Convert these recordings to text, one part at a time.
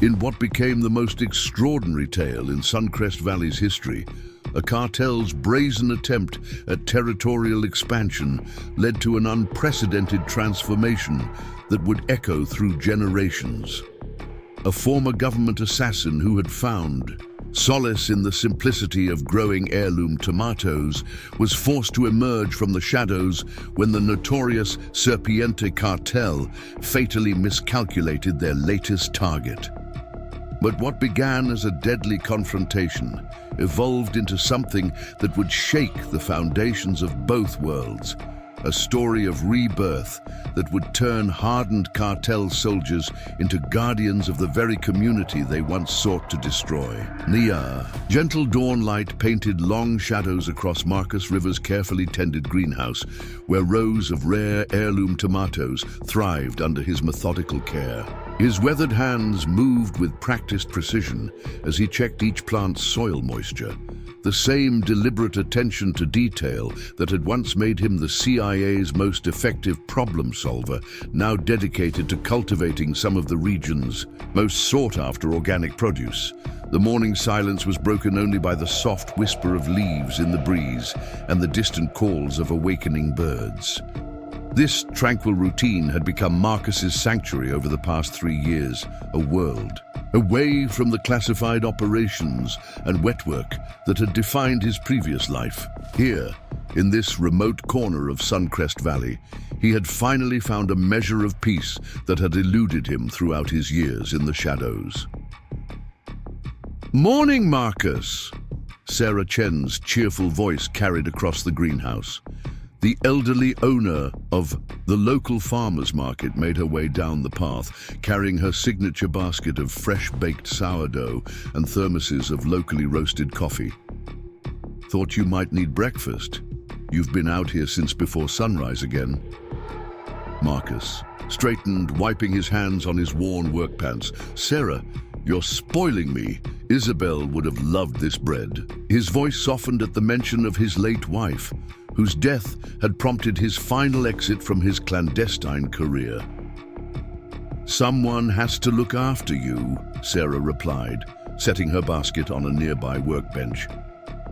In what became the most extraordinary tale in Suncrest Valley's history, a cartel's brazen attempt at territorial expansion led to an unprecedented transformation that would echo through generations. A former government assassin who had found solace in the simplicity of growing heirloom tomatoes was forced to emerge from the shadows when the notorious Serpiente Cartel fatally miscalculated their latest target. But what began as a deadly confrontation evolved into something that would shake the foundations of both worlds. A story of rebirth that would turn hardened cartel soldiers into guardians of the very community they once sought to destroy. Nia. Gentle dawn light painted long shadows across Marcus River's carefully tended greenhouse, where rows of rare heirloom tomatoes thrived under his methodical care. His weathered hands moved with practiced precision as he checked each plant's soil moisture. The same deliberate attention to detail that had once made him the CIA's most effective problem solver, now dedicated to cultivating some of the region's most sought-after organic produce. The morning silence was broken only by the soft whisper of leaves in the breeze and the distant calls of awakening birds. This tranquil routine had become Marcus's sanctuary over the past 3 years, a world away from the classified operations and wet work that had defined his previous life. Here, in this remote corner of Suncrest Valley, he had finally found a measure of peace that had eluded him throughout his years in the shadows. "Morning, Marcus!" Sarah Chen's cheerful voice carried across the greenhouse. The elderly owner of the local farmers market made her way down the path, carrying her signature basket of fresh-baked sourdough and thermoses of locally roasted coffee. "Thought you might need breakfast. You've been out here since before sunrise again." Marcus straightened, wiping his hands on his worn work pants. "Sarah, you're spoiling me. Isabel would have loved this bread." His voice softened at the mention of his late wife, whose death had prompted his final exit from his clandestine career. "Someone has to look after you," Sarah replied, setting her basket on a nearby workbench.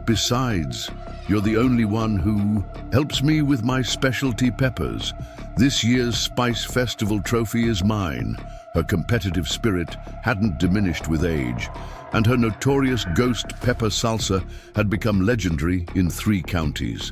"Besides, you're the only one who helps me with my specialty peppers. This year's Spice Festival trophy is mine." Her competitive spirit hadn't diminished with age, and her notorious ghost pepper salsa had become legendary in 3 counties.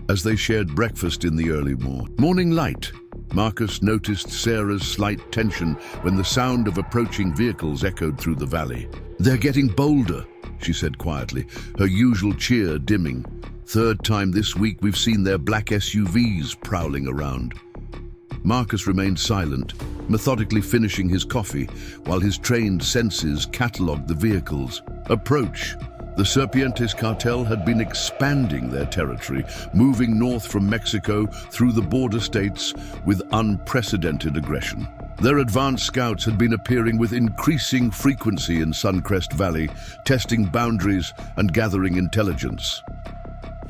As they shared breakfast in the early morning light, Marcus noticed Sarah's slight tension when the sound of approaching vehicles echoed through the valley. "They're getting bolder," she said quietly, her usual cheer dimming. "Third time this week we've seen their black SUVs prowling around." Marcus remained silent, methodically finishing his coffee while his trained senses catalogued the vehicles. Approach. The Serpientes Cartel had been expanding their territory, moving north from Mexico through the border states with unprecedented aggression. Their advanced scouts had been appearing with increasing frequency in Suncrest Valley, testing boundaries and gathering intelligence.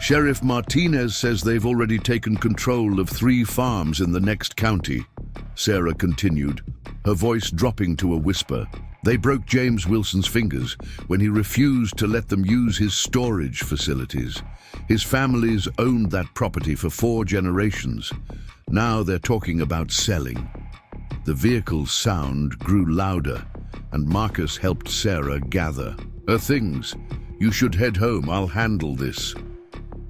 "Sheriff Martinez says they've already taken control of 3 farms in the next county," Sarah continued, her voice dropping to a whisper. "They broke James Wilson's fingers when he refused to let them use his storage facilities. His family's owned that property for 4 generations. Now they're talking about selling." The vehicle's sound grew louder, and Marcus helped Sarah gather her things. "You should head home. I'll handle this."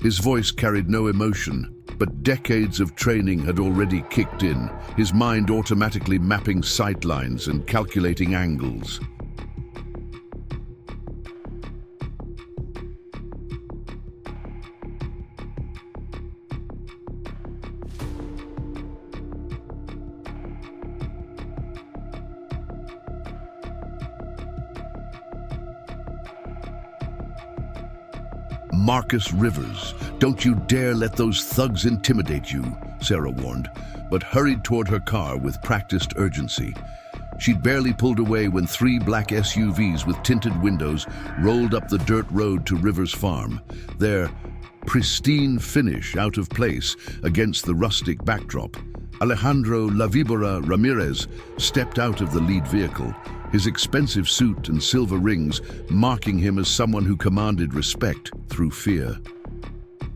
His voice carried no emotion, but decades of training had already kicked in, his mind automatically mapping sight lines and calculating angles. "Marcus Rivers, don't you dare let those thugs intimidate you," Sarah warned, but hurried toward her car with practiced urgency. She'd barely pulled away when 3 black SUVs with tinted windows rolled up the dirt road to Rivers Farm, their pristine finish out of place against the rustic backdrop. Alejandro La Víbora Ramirez stepped out of the lead vehicle, his expensive suit and silver rings marking him as someone who commanded respect through fear.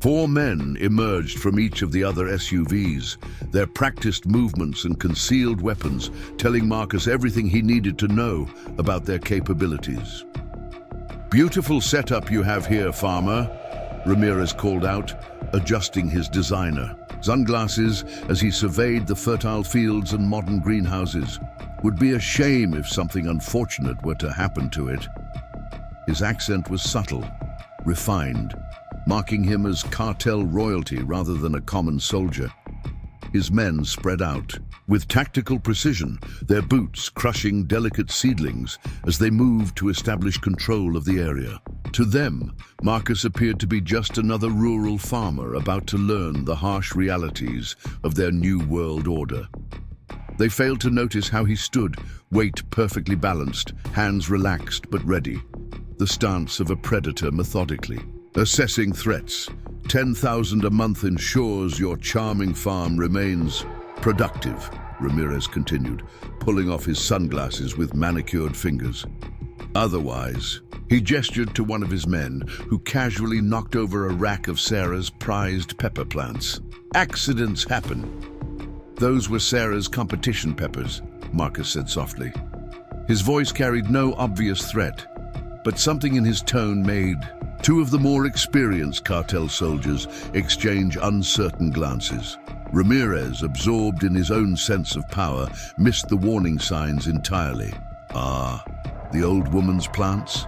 4 men emerged from each of the other SUVs, their practiced movements and concealed weapons telling Marcus everything he needed to know about their capabilities. "Beautiful setup you have here, farmer," Ramirez called out, adjusting his designer sunglasses as he surveyed the fertile fields and modern greenhouses. "Would be a shame if something unfortunate were to happen to it." His accent was subtle, refined, marking him as cartel royalty rather than a common soldier. His men spread out, with tactical precision, their boots crushing delicate seedlings as they moved to establish control of the area. To them, Marcus appeared to be just another rural farmer about to learn the harsh realities of their new world order. They failed to notice how he stood, weight perfectly balanced, hands relaxed but ready, the stance of a predator methodically. Assessing threats, 10,000 a month ensures your charming farm remains productive, Ramirez continued, pulling off his sunglasses with manicured fingers. Otherwise, he gestured to one of his men, who casually knocked over a rack of Sarah's prized pepper plants. Accidents happen. Those were Sarah's competition peppers, Marcus said softly. His voice carried no obvious threat, but something in his tone made 2 of the more experienced cartel soldiers exchange uncertain glances. Ramirez, absorbed in his own sense of power, missed the warning signs entirely. "Ah, the old woman's plants?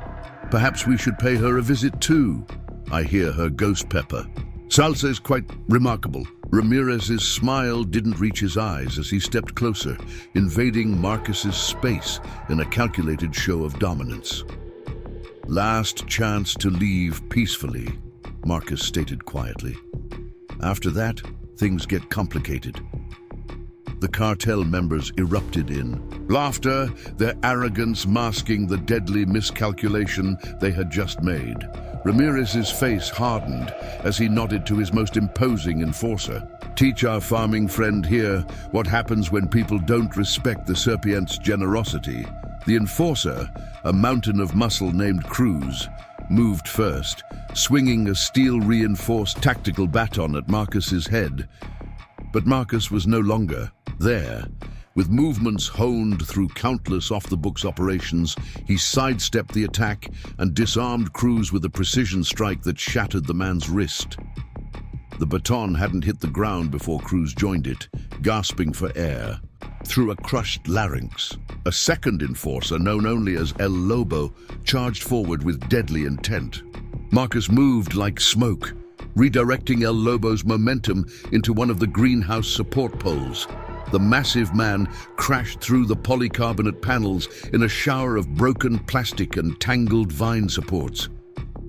Perhaps we should pay her a visit too. I hear her ghost pepper. Salsa is quite remarkable." Ramirez's smile didn't reach his eyes as he stepped closer, invading Marcus's space in a calculated show of dominance. "Last chance to leave peacefully," Marcus stated quietly. "After that, things get complicated." The cartel members erupted in laughter, their arrogance masking the deadly miscalculation they had just made. Ramirez's face hardened as he nodded to his most imposing enforcer. "Teach our farming friend here what happens when people don't respect the Serpient's generosity." The enforcer, a mountain of muscle named Cruz, moved first, swinging a steel-reinforced tactical baton at Marcus's head. But Marcus was no longer there. With movements honed through countless off-the-books operations, he sidestepped the attack and disarmed Cruz with a precision strike that shattered the man's wrist. The baton hadn't hit the ground before Cruz joined it, gasping for air. Through a crushed larynx, a second enforcer, known only as El Lobo, charged forward with deadly intent. Marcus moved like smoke, redirecting El Lobo's momentum into one of the greenhouse support poles. The massive man crashed through the polycarbonate panels in a shower of broken plastic and tangled vine supports.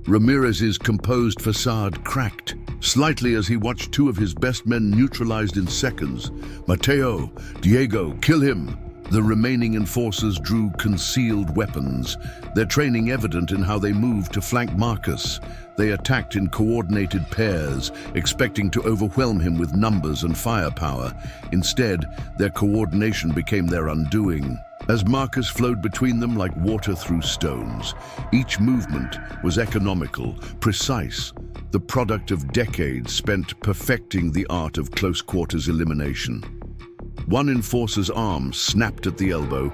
Ramirez's composed facade cracked slightly as he watched 2 of his best men neutralized in seconds. "Mateo, Diego, kill him!" The remaining enforcers drew concealed weapons, their training evident in how they moved to flank Marcus. They attacked in coordinated pairs, expecting to overwhelm him with numbers and firepower. Instead, their coordination became their undoing, as Marcus flowed between them like water through stones. Each movement was economical, precise, the product of decades spent perfecting the art of close-quarters elimination. One enforcer's arm snapped at the elbow,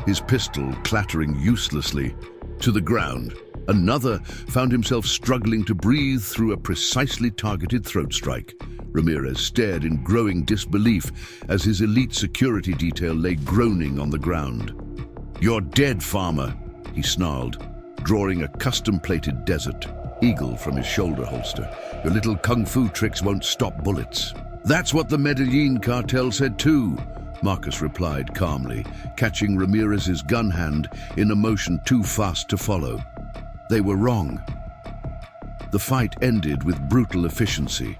his pistol clattering uselessly to the ground. Another found himself struggling to breathe through a precisely targeted throat strike. Ramirez stared in growing disbelief as his elite security detail lay groaning on the ground. "You're dead, farmer," he snarled, drawing a custom-plated Desert Eagle from his shoulder holster. "Your little kung fu tricks won't stop bullets." "That's what the Medellin cartel said too," Marcus replied calmly, catching Ramirez's gun hand in a motion too fast to follow. They were wrong. The fight ended with brutal efficiency.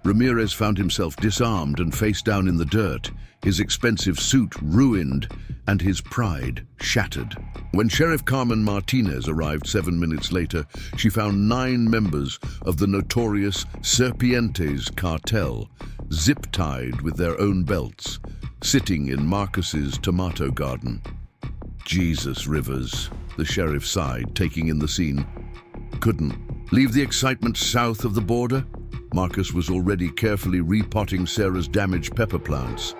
Ramirez found himself disarmed and face down in the dirt, his expensive suit ruined and his pride shattered. When Sheriff Carmen Martinez arrived 7 minutes later, she found 9 members of the notorious Serpientes cartel, zip-tied with their own belts, sitting in Marcus's tomato garden. Jesus, Rivers, the sheriff sighed, taking in the scene. Couldn't leave the excitement south of the border? Marcus was already carefully repotting Sarah's damaged pepper plants.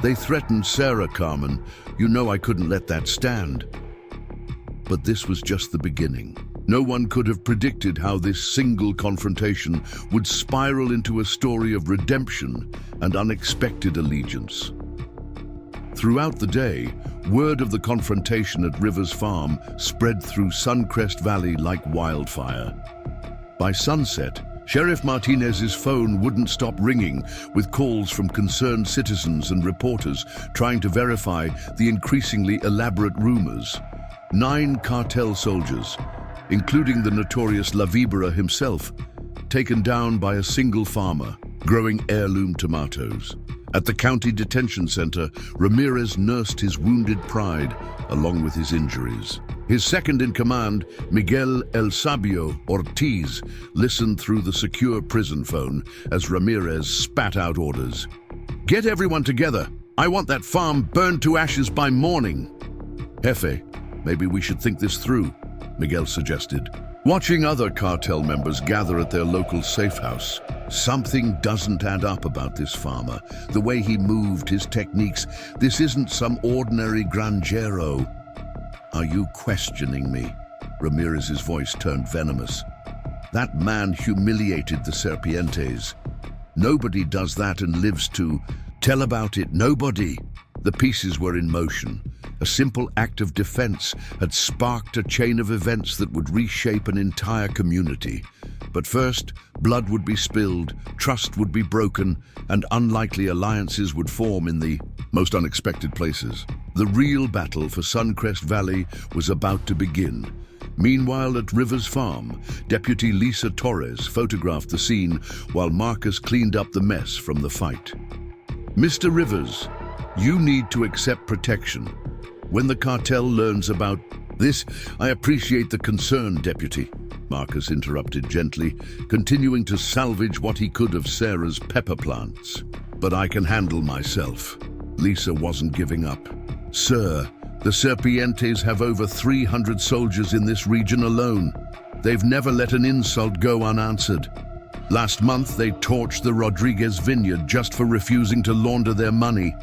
They threatened Sarah, Carmen. You know I couldn't let that stand. But this was just the beginning. No one could have predicted how this single confrontation would spiral into a story of redemption and unexpected allegiance. Throughout the day, word of the confrontation at Rivers Farm spread through Suncrest Valley like wildfire. By sunset, Sheriff Martinez's phone wouldn't stop ringing with calls from concerned citizens and reporters trying to verify the increasingly elaborate rumors. 9 cartel soldiers, including the notorious La Vibra himself, taken down by a single farmer growing heirloom tomatoes. At the county detention center, Ramirez nursed his wounded pride along with his injuries. His second-in-command, Miguel El Sabio Ortiz, listened through the secure prison phone as Ramirez spat out orders. "Get everyone together. I want that farm burned to ashes by morning." "Jefe, maybe we should think this through," Miguel suggested. Watching other cartel members gather at their local safe house, something doesn't add up about this farmer. The way he moved, his techniques, this isn't some ordinary granjero. "Are you questioning me?" Ramirez's voice turned venomous. "That man humiliated the Serpientes. Nobody does that and lives to tell about it. Nobody." The pieces were in motion. A simple act of defense had sparked a chain of events that would reshape an entire community. But first, blood would be spilled, trust would be broken, and unlikely alliances would form in the most unexpected places. The real battle for Suncrest Valley was about to begin. Meanwhile, at Rivers Farm, Deputy Lisa Torres photographed the scene while Marcus cleaned up the mess from the fight. "Mr. Rivers, you need to accept protection. When the cartel learns about this, I appreciate the concern, Deputy," Marcus interrupted gently, continuing to salvage what he could of Sarah's pepper plants. "But I can handle myself." Lisa wasn't giving up. "Sir, the Serpientes have over 300 soldiers in this region alone. They've never let an insult go unanswered. Last month, they torched the Rodriguez vineyard just for refusing to launder their money.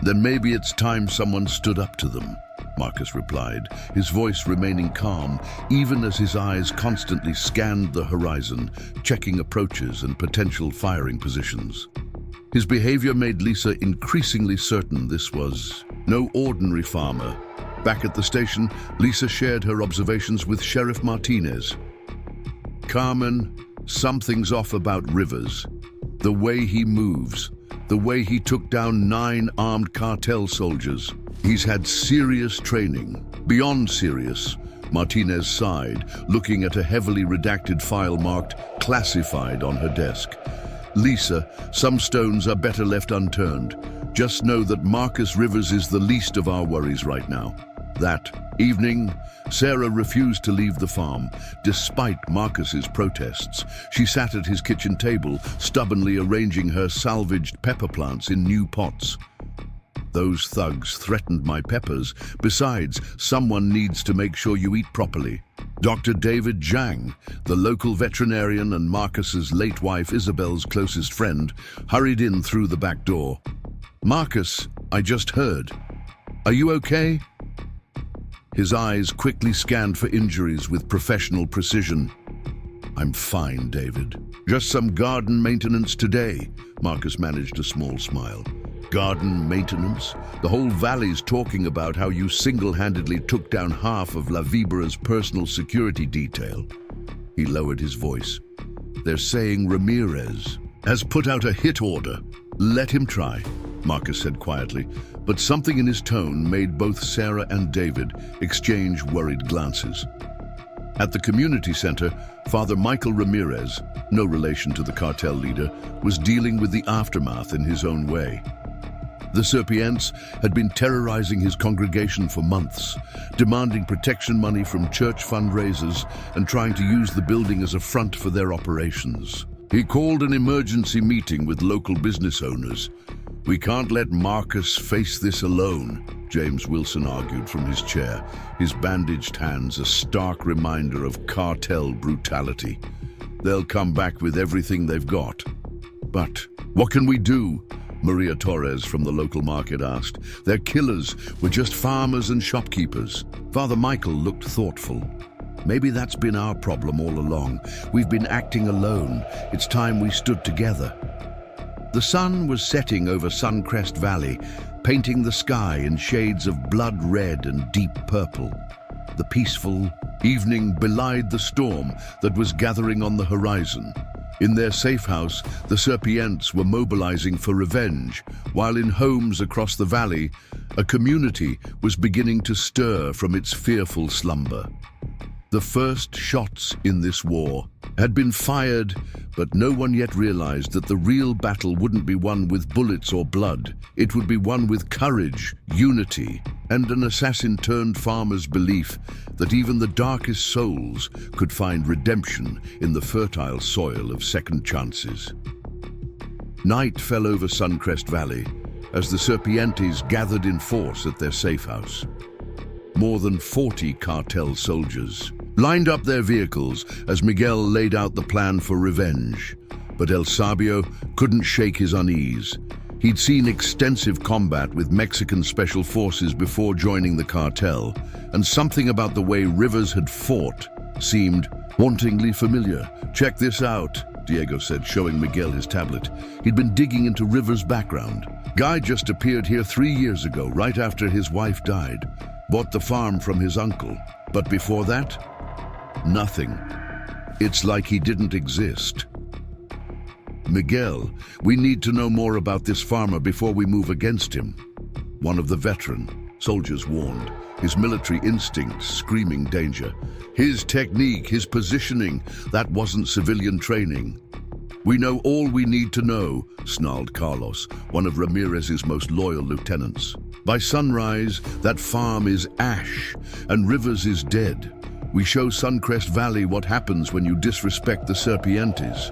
Then maybe it's time someone stood up to them," Marcus replied, his voice remaining calm, even as his eyes constantly scanned the horizon, checking approaches and potential firing positions. His behavior made Lisa increasingly certain this was no ordinary farmer. Back at the station, Lisa shared her observations with Sheriff Martinez. "Carmen, something's off about Rivers. The way he moves, the way he took down 9 armed cartel soldiers. He's had serious training. Beyond serious," Martinez sighed, looking at a heavily redacted file marked "classified" on her desk. "Lisa, some stones are better left unturned. Just know that Marcus Rivers is the least of our worries right now." That evening, Sarah refused to leave the farm, despite Marcus's protests. She sat at his kitchen table, stubbornly arranging her salvaged pepper plants in new pots. "Those thugs threatened my peppers. Besides, someone needs to make sure you eat properly." Dr. David Zhang, the local veterinarian and Marcus's late wife Isabel's closest friend, hurried in through the back door. "Marcus, I just heard. Are you okay?" His eyes quickly scanned for injuries with professional precision. "I'm fine, David. Just some garden maintenance today." Marcus managed a small smile. "Garden maintenance? The whole valley's talking about how you single-handedly took down half of La Vibra's personal security detail." He lowered his voice. "They're saying Ramirez has put out a hit order. Let him try," Marcus said quietly, but something in his tone made both Sarah and David exchange worried glances. At the community center, Father Michael Ramirez, no relation to the cartel leader, was dealing with the aftermath in his own way. The Serpientes had been terrorizing his congregation for months, demanding protection money from church fundraisers and trying to use the building as a front for their operations. He called an emergency meeting with local business owners. "We can't let Marcus face this alone," James Wilson argued from his chair, his bandaged hands a stark reminder of cartel brutality. They'll come back with everything they've got. But what can we do? Maria Torres from the local market asked. They're killers. We're just farmers and shopkeepers. Father Michael looked thoughtful. Maybe that's been our problem all along. We've been acting alone. It's time we stood together. The sun was setting over Suncrest Valley, painting the sky in shades of blood red and deep purple. The peaceful evening belied the storm that was gathering on the horizon. In their safe house, the Serpientes were mobilizing for revenge, while in homes across the valley, a community was beginning to stir from its fearful slumber. The first shots in this war had been fired, but no one yet realized that the real battle wouldn't be won with bullets or blood. It would be won with courage, unity, and an assassin-turned-farmer's belief that even the darkest souls could find redemption in the fertile soil of second chances. Night fell over Suncrest Valley as the Serpientes gathered in force at their safe house. More than 40 cartel soldiers lined up their vehicles as Miguel laid out the plan for revenge. But El Sabio couldn't shake his unease. He'd seen extensive combat with Mexican special forces before joining the cartel, and something about the way Rivers had fought seemed hauntingly familiar. "Check this out," Diego said, showing Miguel his tablet. He'd been digging into Rivers' background. Guy just appeared here 3 years ago, right after his wife died. Bought the farm from his uncle. But before that, nothing. It's like he didn't exist. "Miguel, we need to know more about this farmer before we move against him," one of the veteran soldiers warned, his military instinct screaming danger. "His technique, his positioning, that wasn't civilian training." "We know all we need to know," snarled Carlos, one of Ramirez's most loyal lieutenants. "By sunrise, that farm is ash, and Rivers is dead. We show Suncrest Valley what happens when you disrespect the Serpientes."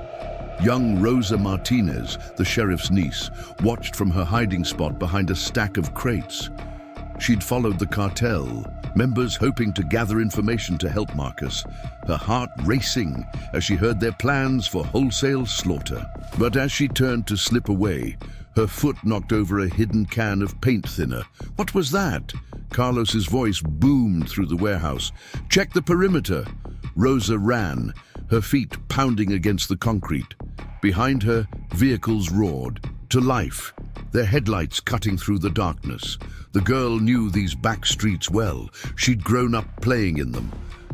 Young Rosa Martinez, the sheriff's niece, watched from her hiding spot behind a stack of crates. She'd followed the cartel, members hoping to gather information to help Marcus, her heart racing as she heard their plans for wholesale slaughter. But as she turned to slip away, her foot knocked over a hidden can of paint thinner. "What was that?" Carlos's voice boomed through the warehouse. "Check the perimeter." Rosa ran, her feet pounding against the concrete. Behind her, vehicles roared to life, their headlights cutting through the darkness. The girl knew these back streets well. She'd grown up playing in them.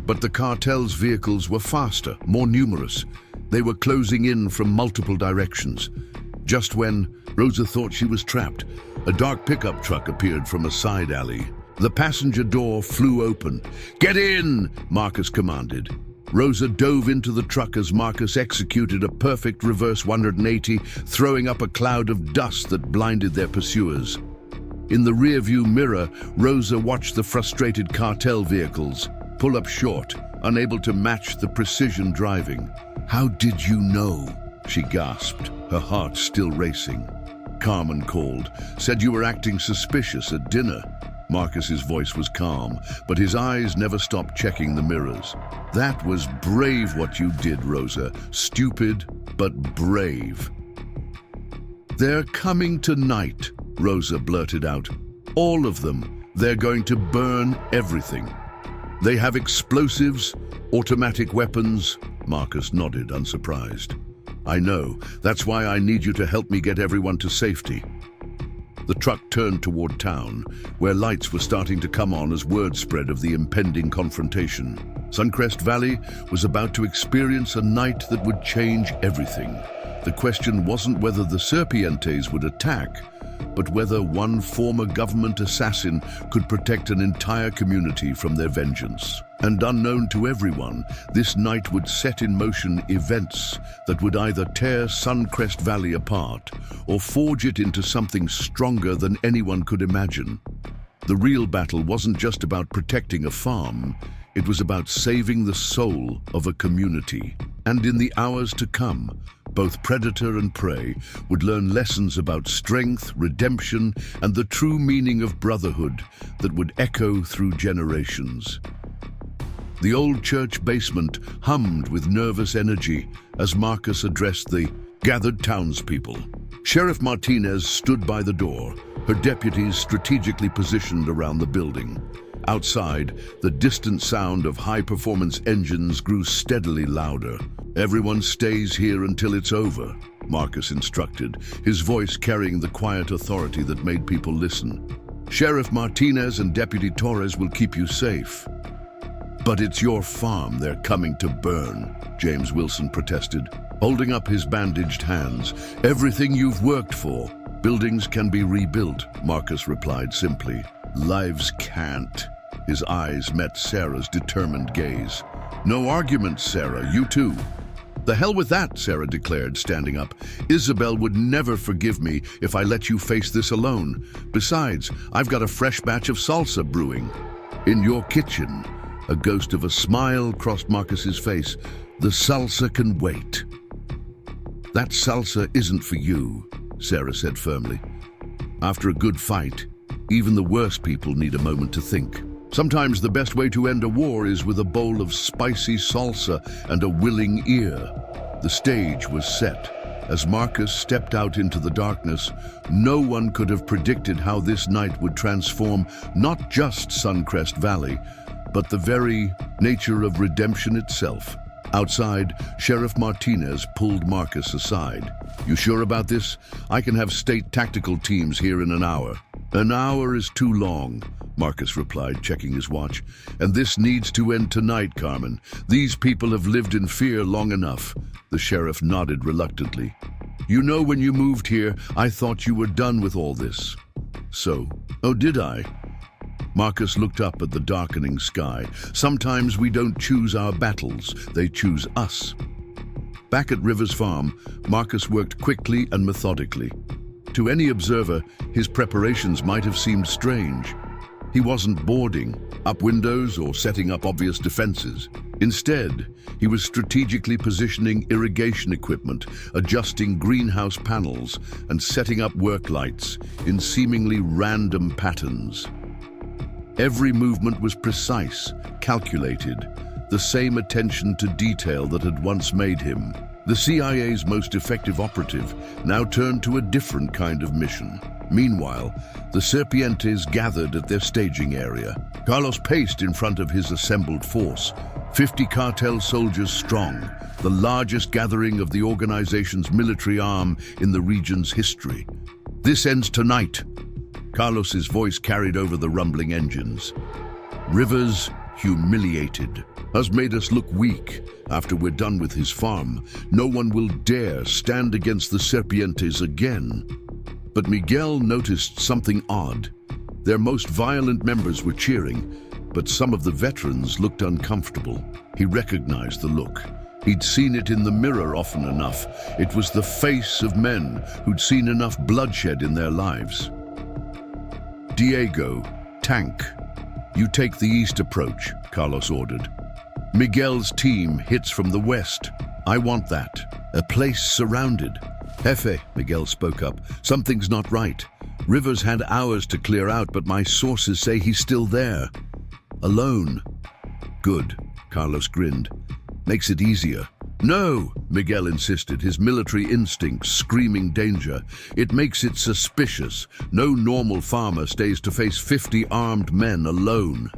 But the cartel's vehicles were faster, more numerous. They were closing in from multiple directions. Just when Rosa thought she was trapped, a dark pickup truck appeared from a side alley. The passenger door flew open. "Get in!" Marcus commanded. Rosa dove into the truck as Marcus executed a perfect reverse 180, throwing up a cloud of dust that blinded their pursuers. In the rearview mirror, Rosa watched the frustrated cartel vehicles pull up short, unable to match the precision driving. "How did you know?" she gasped, her heart still racing. Carmen called, "Said you were acting suspicious at dinner." Marcus's voice was calm, but his eyes never stopped checking the mirrors. "That was brave what you did, Rosa. Stupid, but brave." "They're coming tonight," Rosa blurted out. "All of them. They're going to burn everything. They have explosives, automatic weapons." Marcus nodded, unsurprised. "I know. That's why I need you to help me get everyone to safety." The truck turned toward town, where lights were starting to come on as word spread of the impending confrontation. Suncrest Valley was about to experience a night that would change everything. The question wasn't whether the Serpientes would attack, but whether one former government assassin could protect an entire community from their vengeance. And unknown to everyone, this night would set in motion events that would either tear Suncrest Valley apart or forge it into something stronger than anyone could imagine. The real battle wasn't just about protecting a farm, it was about saving the soul of a community. And in the hours to come, both predator and prey, would learn lessons about strength, redemption, and the true meaning of brotherhood that would echo through generations. The old church basement hummed with nervous energy as Marcus addressed the gathered townspeople. Sheriff Martinez stood by the door, her deputies strategically positioned around the building. Outside, the distant sound of high-performance engines grew steadily louder. "Everyone stays here until it's over," Marcus instructed, his voice carrying the quiet authority that made people listen. "Sheriff Martinez and Deputy Torres will keep you safe." "But it's your farm they're coming to burn," James Wilson protested, holding up his bandaged hands. "Everything you've worked for. Buildings can be rebuilt," Marcus replied simply. "Lives can't." His eyes met Sarah's determined gaze. "No arguments, Sarah, you too." "The hell with that," Sarah declared, standing up. "Isabel would never forgive me if I let you face this alone. Besides, I've got a fresh batch of salsa brewing." "In your kitchen." A ghost of a smile crossed Marcus's face. "The salsa can wait." "That salsa isn't for you," Sarah said firmly. "After a good fight, even the worst people need a moment to think. Sometimes the best way to end a war is with a bowl of spicy salsa and a willing ear." The stage was set. As Marcus stepped out into the darkness, no one could have predicted how this night would transform not just Suncrest Valley, but the very nature of redemption itself. Outside, Sheriff Martinez pulled Marcus aside. "You sure about this? I can have state tactical teams here in an hour." "An hour is too long," Marcus replied, checking his watch. "And this needs to end tonight, Carmen. These people have lived in fear long enough." The sheriff nodded reluctantly. "You know, when you moved here, I thought you were done with all this." "So? Oh, did I?" Marcus looked up at the darkening sky. "Sometimes we don't choose our battles, they choose us." Back at Rivers Farm, Marcus worked quickly and methodically. To any observer, his preparations might have seemed strange. He wasn't boarding up windows or setting up obvious defenses. Instead, he was strategically positioning irrigation equipment, adjusting greenhouse panels, and setting up work lights in seemingly random patterns. Every movement was precise, calculated, the same attention to detail that had once made him. The CIA's most effective operative now turned to a different kind of mission. Meanwhile, the Serpientes gathered at their staging area. Carlos paced in front of his assembled force, 50 Cartel soldiers strong, the largest gathering of the organization's military arm in the region's history. "This ends tonight." Carlos's voice carried over the rumbling engines. "Rivers, humiliated, has made us look weak. After we're done with his farm, no one will dare stand against the Serpientes again." But Miguel noticed something odd. Their most violent members were cheering, but some of the veterans looked uncomfortable. He recognized the look. He'd seen it in the mirror often enough. It was the face of men who'd seen enough bloodshed in their lives. "Diego, tank. You take the east approach," Carlos ordered. "Miguel's team hits from the west. I want that. A place surrounded." "Jefe," Miguel spoke up, "something's not right. Rivers had hours to clear out, but my sources say he's still there. Alone." "Good," Carlos grinned. "Makes it easier." "No," Miguel insisted, his military instinct screaming danger. "It makes it suspicious. No normal farmer stays to face 50 armed men alone."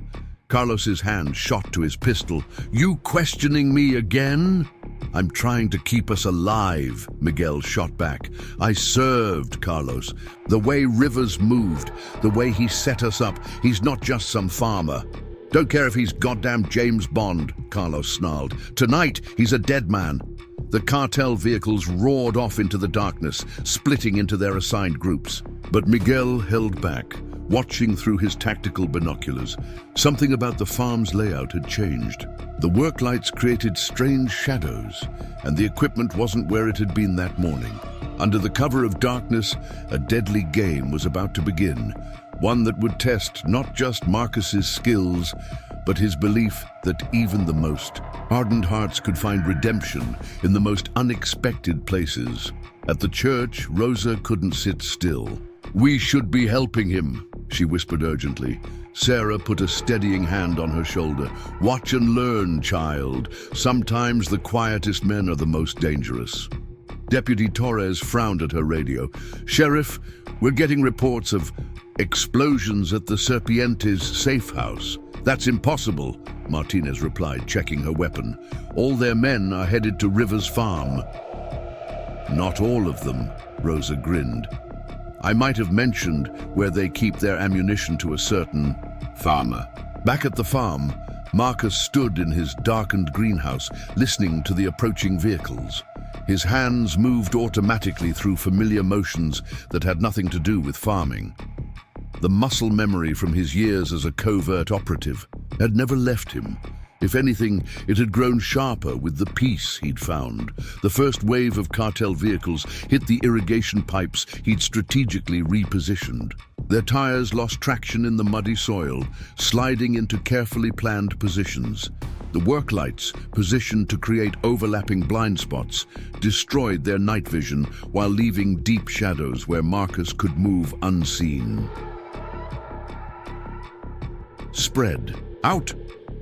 Carlos's hand shot to his pistol. "You questioning me again?" "I'm trying to keep us alive," Miguel shot back. "I served Carlos. The way Rivers moved, the way he set us up, he's not just some farmer." "Don't care if he's goddamn James Bond," Carlos snarled. "Tonight, he's a dead man." The cartel vehicles roared off into the darkness, splitting into their assigned groups. But Miguel held back, watching through his tactical binoculars. Something about the farm's layout had changed. The work lights created strange shadows, and the equipment wasn't where it had been that morning. Under the cover of darkness, a deadly game was about to begin, one that would test not just Marcus's skills, but his belief that even the most hardened hearts could find redemption in the most unexpected places. At the church, Rosa couldn't sit still. "We should be helping him," she whispered urgently. Sarah put a steadying hand on her shoulder. "Watch and learn, child. Sometimes the quietest men are the most dangerous." Deputy Torres frowned at her radio. "Sheriff, we're getting reports of explosions at the Serpientes safe house." "That's impossible," Martinez replied, checking her weapon. "All their men are headed to Rivers Farm." "Not all of them," Rosa grinned. "I might have mentioned where they keep their ammunition to a certain farmer." Back at the farm, Marcus stood in his darkened greenhouse, listening to the approaching vehicles. His hands moved automatically through familiar motions that had nothing to do with farming. The muscle memory from his years as a covert operative had never left him. If anything, it had grown sharper with the peace he'd found. The first wave of cartel vehicles hit the irrigation pipes he'd strategically repositioned. Their tires lost traction in the muddy soil, sliding into carefully planned positions. The work lights, positioned to create overlapping blind spots, destroyed their night vision while leaving deep shadows where Marcus could move unseen. "Spread out!"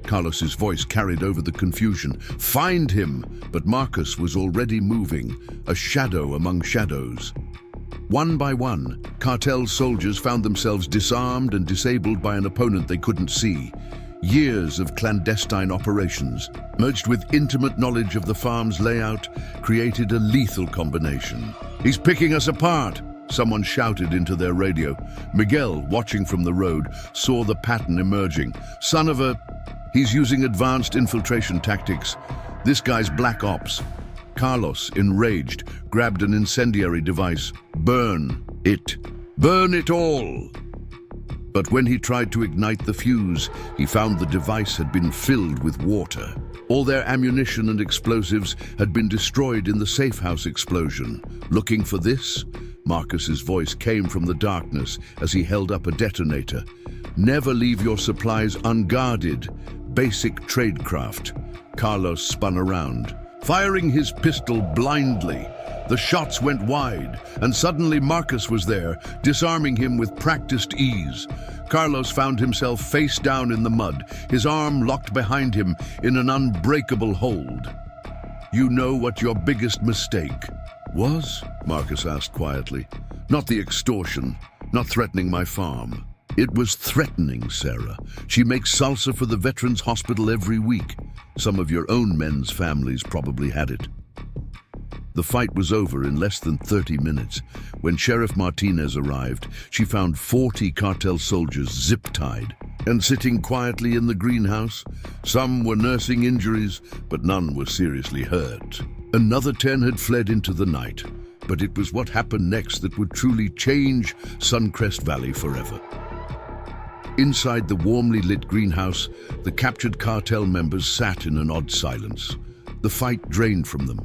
Carlos's voice carried over the confusion. "Find him!" But Marcus was already moving, a shadow among shadows. One by one, cartel soldiers found themselves disarmed and disabled by an opponent they couldn't see. Years of clandestine operations, merged with intimate knowledge of the farm's layout, created a lethal combination. "He's picking us apart!" Someone shouted into their radio. Miguel, watching from the road, saw the pattern emerging. "Son of a... He's using advanced infiltration tactics. This guy's Black Ops." Carlos, enraged, grabbed an incendiary device. "Burn it! Burn it all!" But when he tried to ignite the fuse, he found the device had been filled with water. All their ammunition and explosives had been destroyed in the safe house explosion. "Looking for this?" Marcus's voice came from the darkness as he held up a detonator. "Never leave your supplies unguarded. Basic tradecraft." Carlos spun around, firing his pistol blindly. The shots went wide, and suddenly Marcus was there, disarming him with practiced ease. Carlos found himself face down in the mud, his arm locked behind him in an unbreakable hold. "You know what your biggest mistake was?" Marcus asked quietly. "Not the extortion, not threatening my farm. It was threatening Sarah. She makes salsa for the Veterans Hospital every week. Some of your own men's families probably had it." The fight was over in less than 30 minutes. When Sheriff Martinez arrived, she found 40 cartel soldiers zip-tied and sitting quietly in the greenhouse. Some were nursing injuries, but none were seriously hurt. Another 10 had fled into the night, but it was what happened next that would truly change Suncrest Valley forever. Inside the warmly lit greenhouse, the captured cartel members sat in an odd silence. The fight drained from them.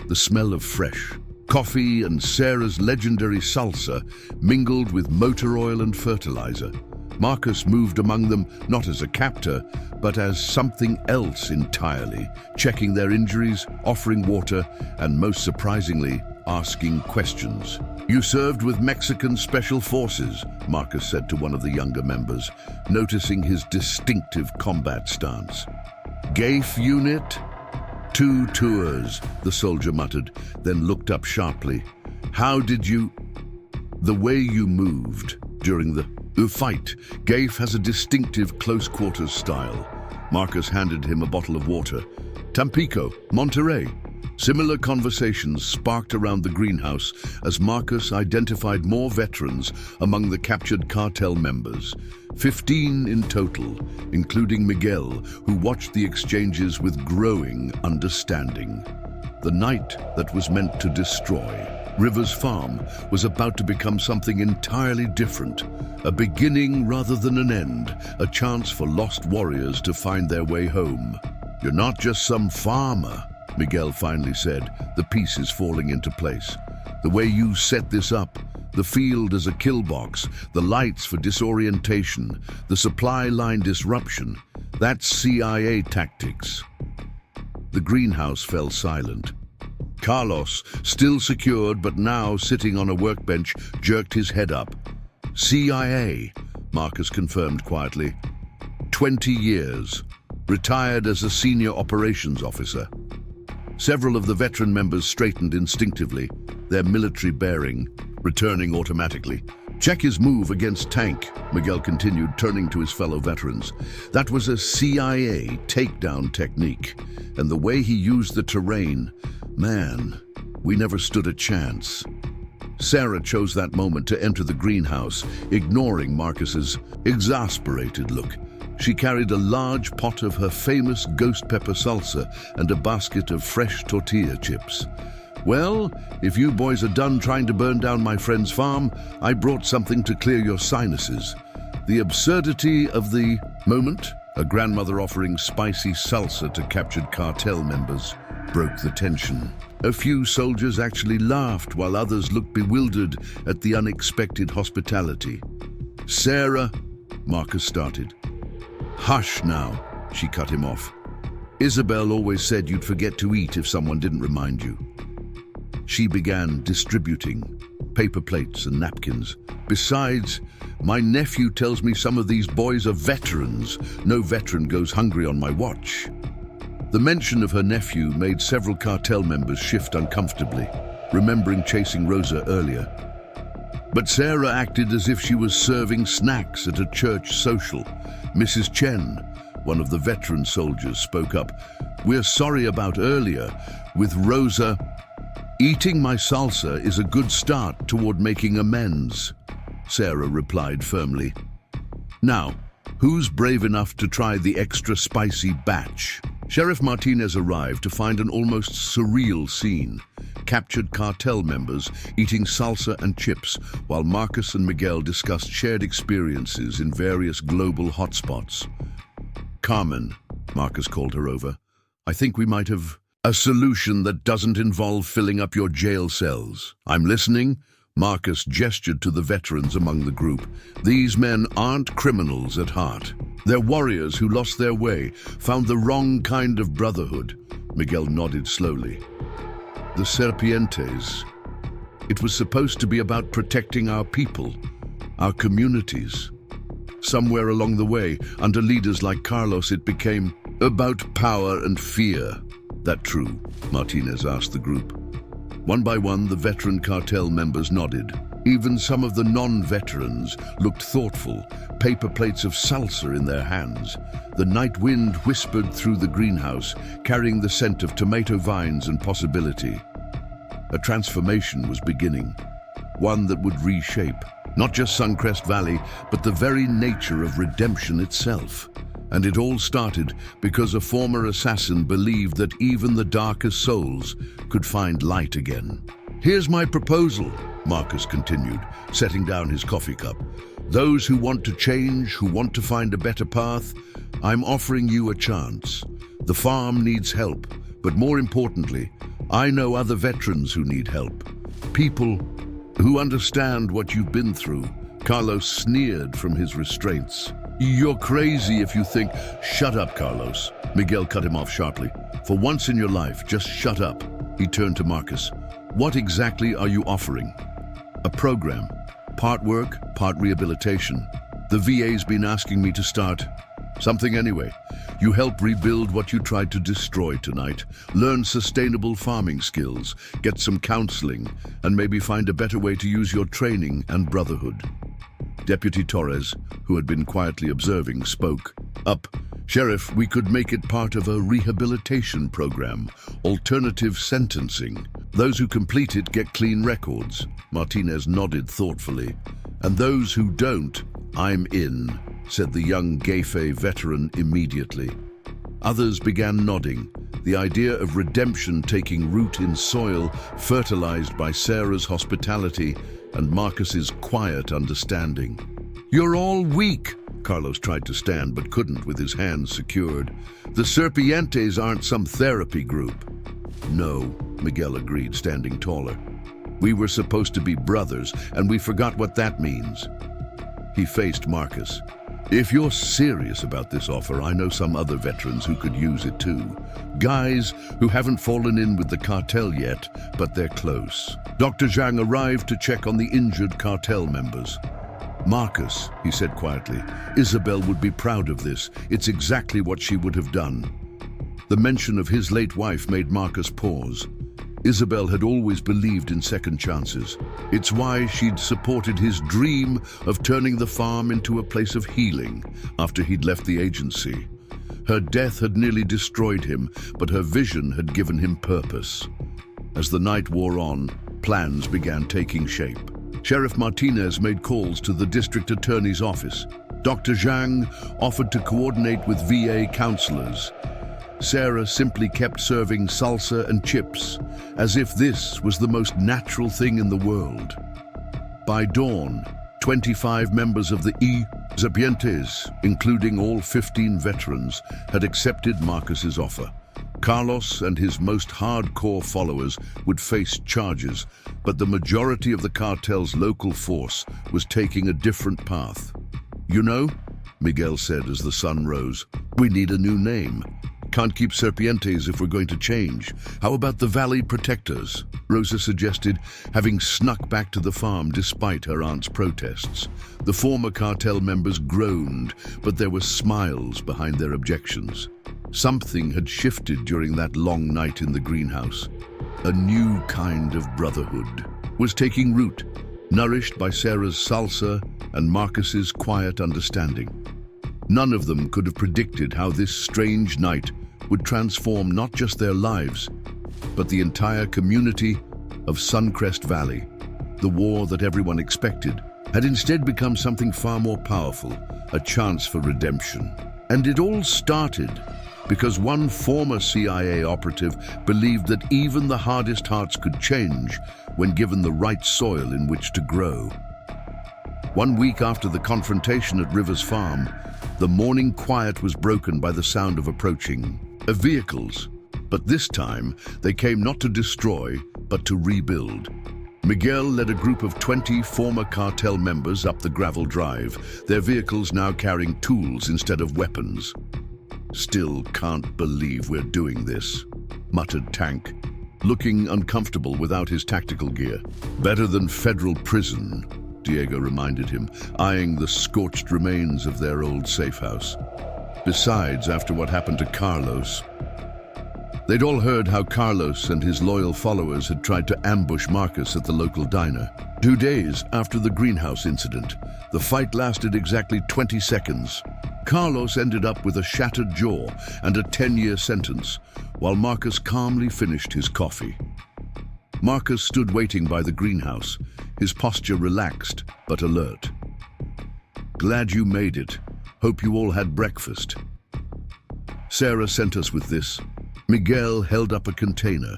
The smell of fresh coffee and Sarah's legendary salsa mingled with motor oil and fertilizer. Marcus moved among them not as a captor, but as something else entirely, checking their injuries, offering water, and most surprisingly, asking questions. "You served with Mexican Special Forces," Marcus said to one of the younger members, noticing his distinctive combat stance. "GAFE unit?" "2 tours," the soldier muttered, then looked up sharply. "How did you..." "The way you moved during the fight. GAFE has a distinctive close-quarters style." Marcus handed him a bottle of water. "Tampico, Monterrey." Similar conversations sparked around the greenhouse as Marcus identified more veterans among the captured cartel members. 15 in total, including Miguel, who watched the exchanges with growing understanding. The night that was meant to destroy Rivers Farm was about to become something entirely different. A beginning rather than an end, a chance for lost warriors to find their way home. "You're not just some farmer," Miguel finally said, the pieces falling into place. "The way you set this up, the field as a kill box, the lights for disorientation, the supply line disruption, That's CIA tactics. The greenhouse fell silent. Carlos, still secured but now sitting on a workbench, jerked his head up. CIA, Marcus confirmed quietly. 20 years. Retired as a senior operations officer. Several of the veteran members straightened instinctively, their military bearing returning automatically. Check his move against Tank, Miguel continued, turning to his fellow veterans. That was a CIA takedown technique, and the way he used the terrain, man, we never stood a chance. Sarah chose that moment to enter the greenhouse, ignoring Marcus's exasperated look. She carried a large pot of her famous ghost pepper salsa and a basket of fresh tortilla chips. Well, if you boys are done trying to burn down my friend's farm, I brought something to clear your sinuses. The absurdity of the moment, a grandmother offering spicy salsa to captured cartel members, broke the tension. A few soldiers actually laughed while others looked bewildered at the unexpected hospitality. Sarah, Marcus started. Hush now, she cut him off. Isabel always said you'd forget to eat if someone didn't remind you. She began distributing paper plates and napkins. Besides, my nephew tells me some of these boys are veterans. No veteran goes hungry on my watch. The mention of her nephew made several cartel members shift uncomfortably, remembering chasing Rosa earlier. But Sarah acted as if she was serving snacks at a church social. Mrs. Chen, one of the veteran soldiers, spoke up. We're sorry about earlier. With Rosa, eating my salsa is a good start toward making amends, Sarah replied firmly. Now, who's brave enough to try the extra spicy batch? Sheriff Martinez arrived to find an almost surreal scene. Captured cartel members eating salsa and chips while Marcus and Miguel discussed shared experiences in various global hotspots. Carmen, Marcus called her over. I think we might have a solution that doesn't involve filling up your jail cells. I'm listening. Marcus gestured to the veterans among the group. These men aren't criminals at heart. They're warriors who lost their way, found the wrong kind of brotherhood. Miguel nodded slowly. The Serpientes. It was supposed to be about protecting our people, our communities. Somewhere along the way, under leaders like Carlos, it became about power and fear. That true? Martinez asked the group. One by one, the veteran cartel members nodded. Even some of the non-veterans looked thoughtful, paper plates of salsa in their hands. The night wind whispered through the greenhouse, carrying the scent of tomato vines and possibility. A transformation was beginning, one that would reshape not just Suncrest Valley, but the very nature of redemption itself. And it all started because a former assassin believed that even the darkest souls could find light again. Here's my proposal, Marcus continued, setting down his coffee cup. Those who want to change, who want to find a better path, I'm offering you a chance. The farm needs help, but more importantly, I know other veterans who need help. People who understand what you've been through. Carlos sneered from his restraints. You're crazy if you think... Shut up, Carlos. Miguel cut him off sharply. For once in your life, just shut up. He turned to Marcus. What exactly are you offering? A program. Part work, part rehabilitation. The VA's been asking me to start something anyway. You help rebuild what you tried to destroy tonight. Learn sustainable farming skills, get some counseling, and maybe find a better way to use your training and brotherhood. Deputy Torres, who had been quietly observing, spoke up. Sheriff, we could make it part of a rehabilitation program, alternative sentencing. Those who complete it get clean records. Martinez nodded thoughtfully. And those who don't, I'm in, said the young Gayfe veteran immediately. Others began nodding, the idea of redemption taking root in soil fertilized by Sarah's hospitality and Marcus's quiet understanding. You're all weak, Carlos tried to stand but couldn't with his hands secured. The Serpientes aren't some therapy group. No, Miguel agreed, standing taller. We were supposed to be brothers, and we forgot what that means. He faced Marcus. If you're serious about this offer, I know some other veterans who could use it too. Guys who haven't fallen in with the cartel yet, but they're close. Dr. Zhang arrived to check on the injured cartel members. Marcus, he said quietly, Isabel would be proud of this. It's exactly what she would have done. The mention of his late wife made Marcus pause. Isabel had always believed in second chances. It's why she'd supported his dream of turning the farm into a place of healing after he'd left the agency. Her death had nearly destroyed him, but her vision had given him purpose. As the night wore on, plans began taking shape. Sheriff Martinez made calls to the district attorney's office. Dr. Zhang offered to coordinate with VA counselors. Sarah simply kept serving salsa and chips, as if this was the most natural thing in the world. By dawn, 25 members of the Intimidate, including all 15 veterans, had accepted Marcus's offer. Carlos and his most hardcore followers would face charges, but the majority of the cartel's local force was taking a different path. You know, Miguel said as the sun rose, we need a new name. Can't keep Serpientes if we're going to change. How about the Valley Protectors? Rosa suggested, having snuck back to the farm despite her aunt's protests. The former cartel members groaned, but there were smiles behind their objections. Something had shifted during that long night in the greenhouse. A new kind of brotherhood was taking root, nourished by Sarah's salsa and Marcus's quiet understanding. None of them could have predicted how this strange night would transform not just their lives, but the entire community of Suncrest Valley. The war that everyone expected had instead become something far more powerful, a chance for redemption. And it all started because one former CIA operative believed that even the hardest hearts could change when given the right soil in which to grow. 1 week after the confrontation at Rivers Farm, the morning quiet was broken by the sound of approaching vehicles, but this time they came not to destroy, but to rebuild. Miguel led a group of 20 former cartel members up the gravel drive, their vehicles now carrying tools instead of weapons. Still can't believe we're doing this, muttered Tank, looking uncomfortable without his tactical gear. Better than federal prison, Diego reminded him, eyeing the scorched remains of their old safe house. Besides, after what happened to Carlos, they'd all heard how Carlos and his loyal followers had tried to ambush Marcus at the local diner. 2 days after the greenhouse incident, the fight lasted exactly 20 seconds. Carlos ended up with a shattered jaw and a 10-year sentence, while Marcus calmly finished his coffee. Marcus stood waiting by the greenhouse, his posture relaxed but alert. Glad you made it. Hope you all had breakfast. Sarah sent us with this. Miguel held up a container,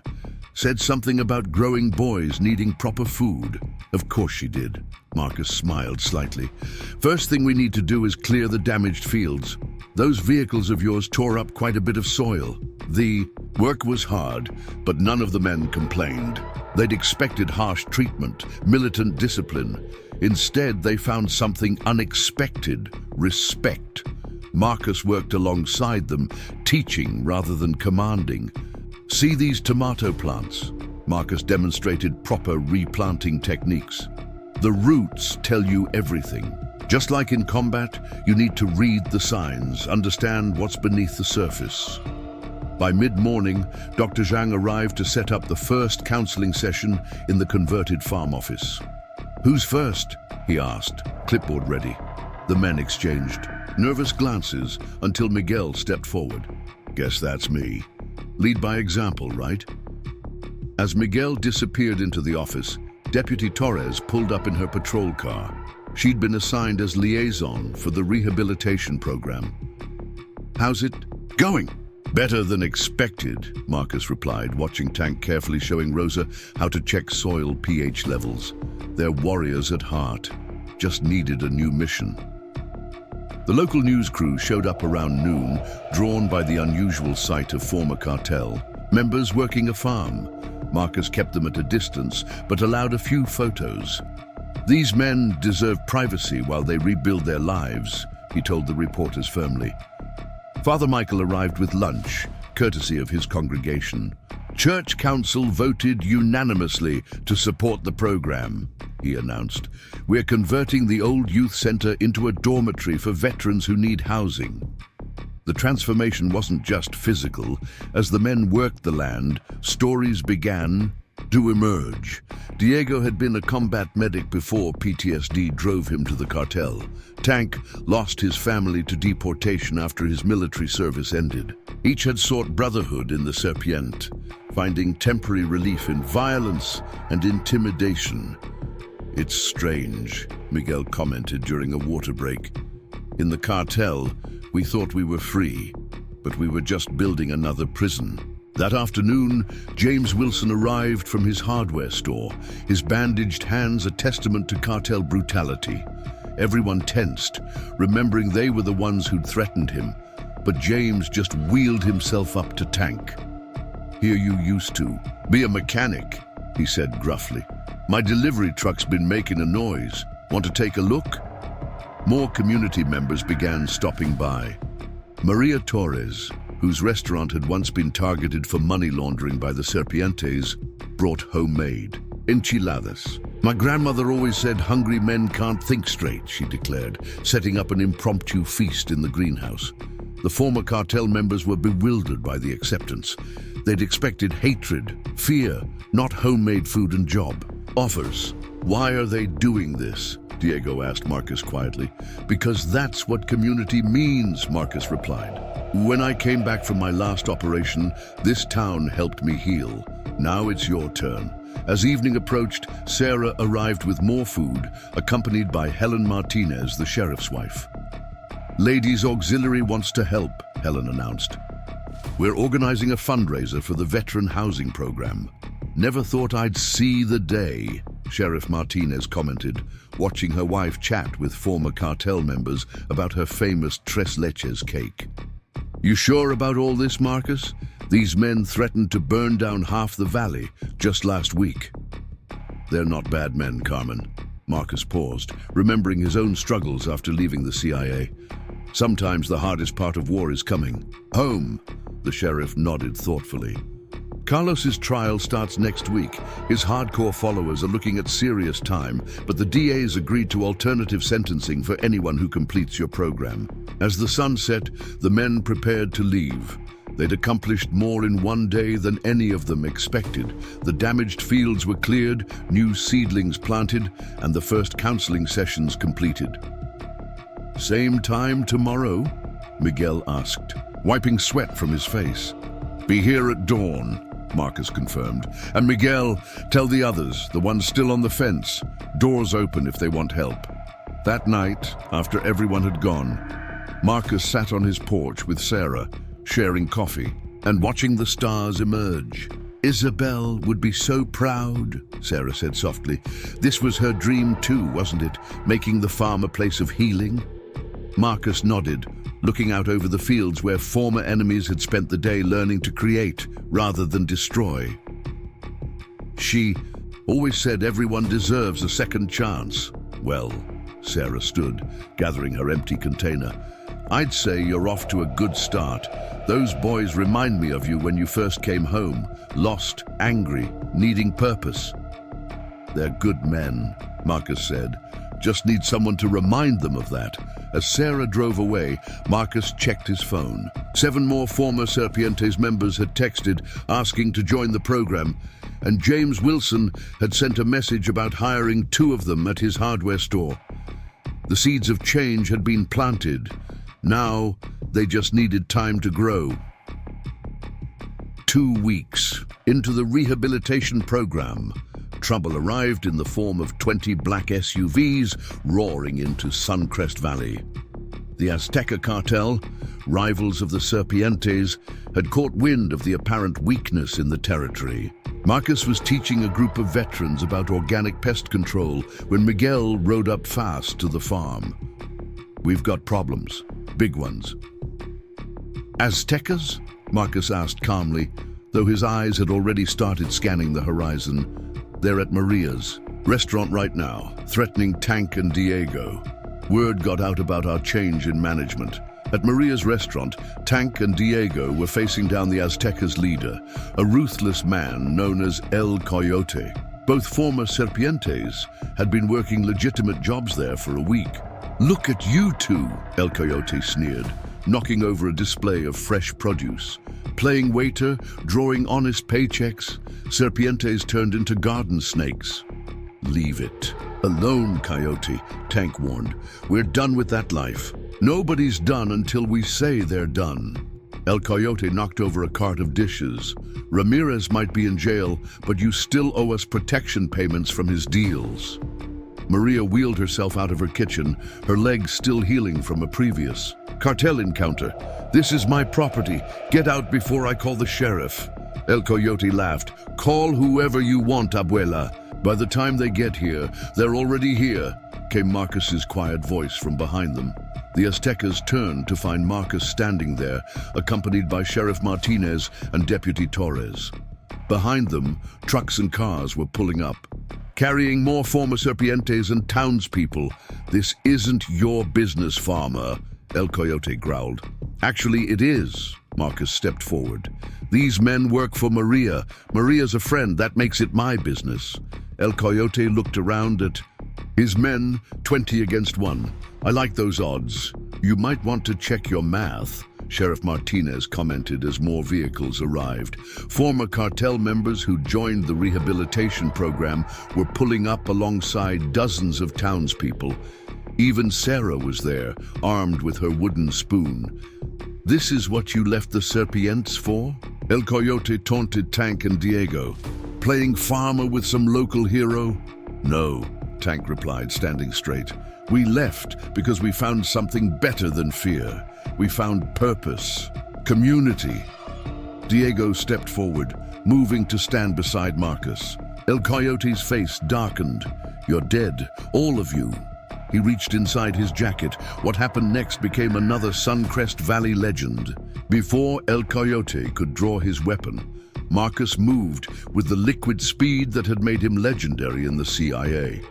said something about growing boys needing proper food. Of course she did. Marcus smiled slightly. First thing we need to do is clear the damaged fields. Those vehicles of yours tore up quite a bit of soil. The work was hard, but none of the men complained. They'd expected harsh treatment, militant discipline. Instead, they found something unexpected: respect. Marcus worked alongside them, teaching rather than commanding. See these tomato plants? Marcus demonstrated proper replanting techniques. The roots tell you everything. Just like in combat, you need to read the signs, understand what's beneath the surface. By mid-morning, Dr. Zhang arrived to set up the first counseling session in the converted farm office. Who's first? He asked, clipboard ready. The men exchanged nervous glances until Miguel stepped forward. Guess that's me. Lead by example, right? As Miguel disappeared into the office, Deputy Torres pulled up in her patrol car. She'd been assigned as liaison for the rehabilitation program. How's it going? Better than expected, Marcus replied, watching Tank carefully showing Rosa how to check soil pH levels. They're warriors at heart, just needed a new mission. The local news crew showed up around noon, drawn by the unusual sight of former cartel members working a farm. Marcus kept them at a distance, but allowed a few photos. These men deserve privacy while they rebuild their lives, he told the reporters firmly. Father Michael arrived with lunch, courtesy of his congregation. Church Council voted unanimously to support the program, he announced. We're converting the old youth center into a dormitory for veterans who need housing. The transformation wasn't just physical. As the men worked the land, stories began to emerge. Diego had been a combat medic before PTSD drove him to the cartel. Tank lost his family to deportation after his military service ended. Each had sought brotherhood in the Serpiente, finding temporary relief in violence and intimidation. It's strange, Miguel commented during a water break. In the cartel, we thought we were free, but we were just building another prison. That afternoon, James Wilson arrived from his hardware store, his bandaged hands a testament to cartel brutality. Everyone tensed, remembering they were the ones who'd threatened him, but James just wheeled himself up to Tank. "Here you used to. Be a mechanic," he said gruffly. "My delivery truck's been making a noise. Want to take a look?" More community members began stopping by. Maria Torres, whose restaurant had once been targeted for money laundering by the Serpientes, brought homemade enchiladas. "My grandmother always said hungry men can't think straight," she declared, setting up an impromptu feast in the greenhouse. The former cartel members were bewildered by the acceptance. They'd expected hatred, fear, not homemade food and job offers. "Why are they doing this?" Diego asked Marcus quietly. "Because that's what community means," Marcus replied. "When I came back from my last operation, this town helped me heal. Now it's your turn." As evening approached, Sarah arrived with more food, accompanied by Helen Martinez, the sheriff's wife. "Ladies Auxiliary wants to help," Helen announced. "We're organizing a fundraiser for the veteran housing program." "Never thought I'd see the day," Sheriff Martinez commented, watching her wife chat with former cartel members about her famous tres leches cake. "You sure about all this, Marcus? These men threatened to burn down half the valley just last week." "They're not bad men, Carmen." Marcus paused, remembering his own struggles after leaving the CIA. "Sometimes the hardest part of war is coming home." The sheriff nodded thoughtfully. "Carlos's trial starts next week. His hardcore followers are looking at serious time, but the DA's agreed to alternative sentencing for anyone who completes your program." As the sun set, the men prepared to leave. They'd accomplished more in one day than any of them expected. The damaged fields were cleared, new seedlings planted, and the first counseling sessions completed. "Same time tomorrow?" Miguel asked, wiping sweat from his face. "Be here at dawn," Marcus confirmed. "And Miguel, tell the others, the ones still on the fence, doors open if they want help." That night, after everyone had gone, Marcus sat on his porch with Sarah, sharing coffee and watching the stars emerge. "Isabel would be so proud," Sarah said softly. "This was her dream too, wasn't it? Making the farm a place of healing?" Marcus nodded, looking out over the fields where former enemies had spent the day learning to create rather than destroy. "She always said everyone deserves a second chance." "Well," Sarah stood, gathering her empty container, "I'd say you're off to a good start. Those boys remind me of you when you first came home, lost, angry, needing purpose." "They're good men," Marcus said. "Just need someone to remind them of that." As Sarah drove away, Marcus checked his phone. 7 more former Serpientes members had texted asking to join the program, and James Wilson had sent a message about hiring 2 of them at his hardware store. The seeds of change had been planted. Now, they just needed time to grow. 2 weeks into the rehabilitation program, trouble arrived in the form of 20 black SUVs roaring into Suncrest Valley. The Azteca cartel, rivals of the Serpientes, had caught wind of the apparent weakness in the territory. Marcus was teaching a group of veterans about organic pest control when Miguel rode up fast to the farm. "We've got problems, big ones." "Aztecas?" Marcus asked calmly, though his eyes had already started scanning the horizon. "They're at Maria's restaurant right now, threatening Tank and Diego." Word got out about our change in management. At Maria's restaurant, Tank and Diego were facing down the Aztecas' leader, a ruthless man known as El Coyote. Both former serpientes had been working legitimate jobs there for a week. "Look at you two," El Coyote sneered, knocking over a display of fresh produce. Playing waiter, drawing honest paychecks, serpientes turned into garden snakes. "Leave it alone, Coyote," Tank warned. "We're done with that life. Nobody's done until we say they're done." El Coyote knocked over a cart of dishes. "Ramirez might be in jail, but you still owe us protection payments from his deals." Maria wheeled herself out of her kitchen, her legs still healing from a previous cartel encounter. "This is my property. Get out before I call the sheriff." El Coyote laughed. "Call whoever you want, Abuela. By the time they get here, they're already here," came Marcus's quiet voice from behind them. The Aztecas turned to find Marcus standing there, accompanied by Sheriff Martinez and Deputy Torres. Behind them, trucks and cars were pulling up, carrying more former serpientes and townspeople. "This isn't your business, farmer," El Coyote growled. "Actually, it is." Marcus stepped forward. "These men work for Maria. Maria's a friend. That makes it my business." El Coyote looked around at his men, 20 against 1. "I like those odds. You might want to check your math," Sheriff Martinez commented as more vehicles arrived. Former cartel members who joined the rehabilitation program were pulling up alongside dozens of townspeople. Even Sarah was there, armed with her wooden spoon. "This is what you left the serpientes for?" El Coyote taunted Tank and Diego. "Playing farmer with some local hero?" "No," Tank replied, standing straight. "We left because we found something better than fear. We found purpose, community." Diego stepped forward, moving to stand beside Marcus. El Coyote's face darkened. "You're dead, all of you." He reached inside his jacket. What happened next became another Suncrest Valley legend. Before El Coyote could draw his weapon, Marcus moved with the liquid speed that had made him legendary in the CIA.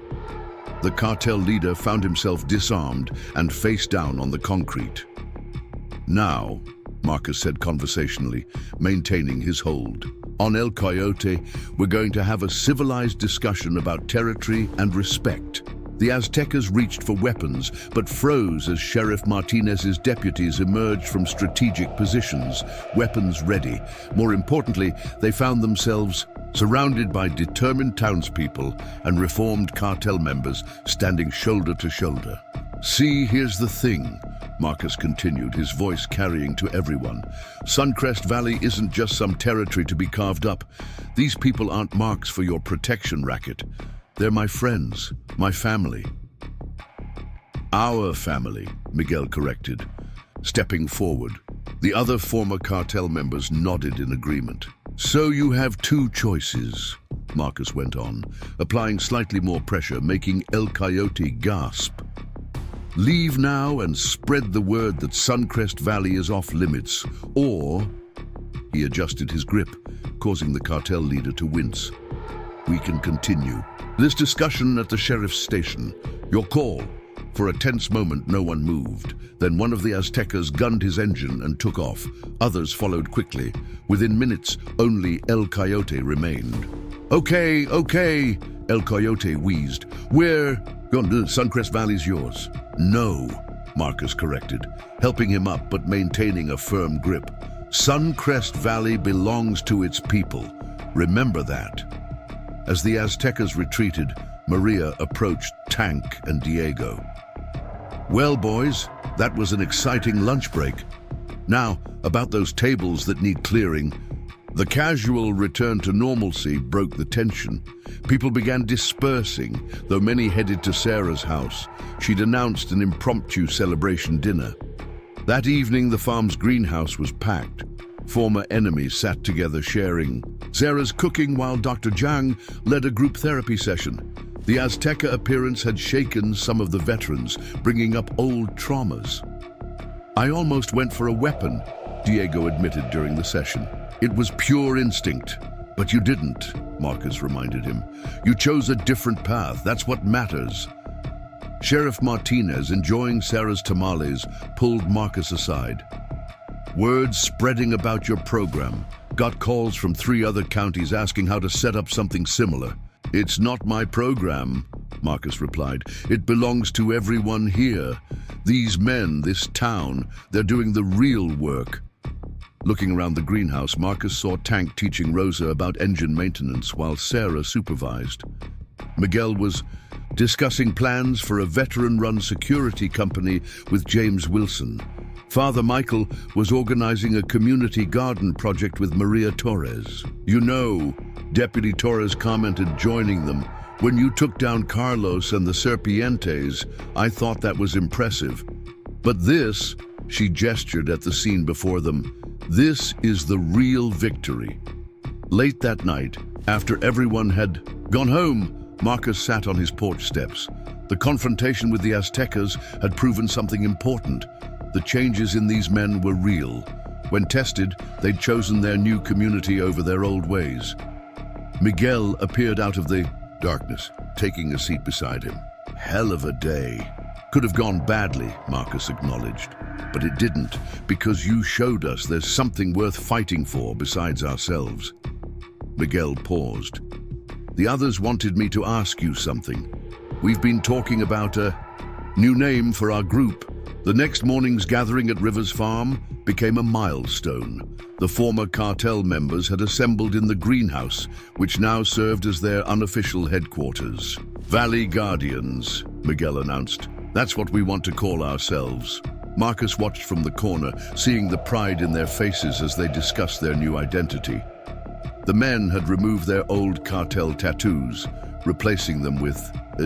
The cartel leader found himself disarmed and face down on the concrete. "Now," Marcus said conversationally, maintaining his hold, "on El Coyote, we're going to have a civilized discussion about territory and respect." The Aztecas reached for weapons, but froze as Sheriff Martinez's deputies emerged from strategic positions, weapons ready. More importantly, they found themselves surrounded by determined townspeople and reformed cartel members standing shoulder to shoulder. "See, here's the thing," Marcus continued, his voice carrying to everyone. "Suncrest Valley isn't just some territory to be carved up. These people aren't marks for your protection racket. They're my friends, my family." "Our family," Miguel corrected, stepping forward. The other former cartel members nodded in agreement. "So you have two choices," Marcus went on, applying slightly more pressure, making El Coyote gasp. "Leave now and spread the word that Suncrest Valley is off limits, or..." He adjusted his grip, causing the cartel leader to wince. "We can continue this discussion at the sheriff's station. Your call." For a tense moment, no one moved. Then one of the Aztecas gunned his engine and took off. Others followed quickly. Within minutes, only El Coyote remained. Okay, El Coyote wheezed. "We're going to Suncrest Valley's yours." "No," Marcus corrected, helping him up but maintaining a firm grip. "Suncrest Valley belongs to its people. Remember that." As the Aztecas retreated, Maria approached Tank and Diego. "Well, boys, that was an exciting lunch break. Now, about those tables that need clearing." The casual return to normalcy broke the tension. People began dispersing, though many headed to Sarah's house. She'd announced an impromptu celebration dinner. That evening, the farm's greenhouse was packed. Former enemies sat together sharing Sarah's cooking while Dr. Zhang led a group therapy session. The Azteca appearance had shaken some of the veterans, bringing up old traumas. "I almost went for a weapon," Diego admitted during the session. "It was pure instinct." "But you didn't," Marcus reminded him. "You chose a different path. That's what matters." Sheriff Martinez, enjoying Sarah's tamales, pulled Marcus aside. Words spreading about your program. Got calls from 3 other counties asking how to set up something similar. It's not my program, Marcus replied. It belongs to everyone here. These men, this town, they're doing the real work. Looking around the greenhouse, Marcus saw Tank teaching Rosa about engine maintenance while Sarah supervised. Miguel was discussing plans for a veteran-run security company with James Wilson. Father Michael was organizing a community garden project with Maria Torres. You know, Deputy Torres commented, joining them. When you took down Carlos and the Serpientes, I thought that was impressive. But this, she gestured at the scene before them, this is the real victory. Late that night, after everyone had gone home, Marcus sat on his porch steps. The confrontation with the Aztecas had proven something important. The changes in these men were real. When tested, they'd chosen their new community over their old ways. Miguel appeared out of the darkness, taking a seat beside him. Hell of a day. Could have gone badly, Marcus acknowledged. But it didn't, because you showed us there's something worth fighting for besides ourselves. Miguel paused. The others wanted me to ask you something. We've been talking about a new name for our group. The next morning's gathering at Rivers Farm became a milestone. The former Cartel members had assembled in the greenhouse, which now served as their unofficial headquarters. Valley Guardians, Miguel announced. That's what we want to call ourselves. Marcus watched from the corner, seeing the pride in their faces as they discussed their new identity. The men had removed their old Cartel tattoos, replacing them with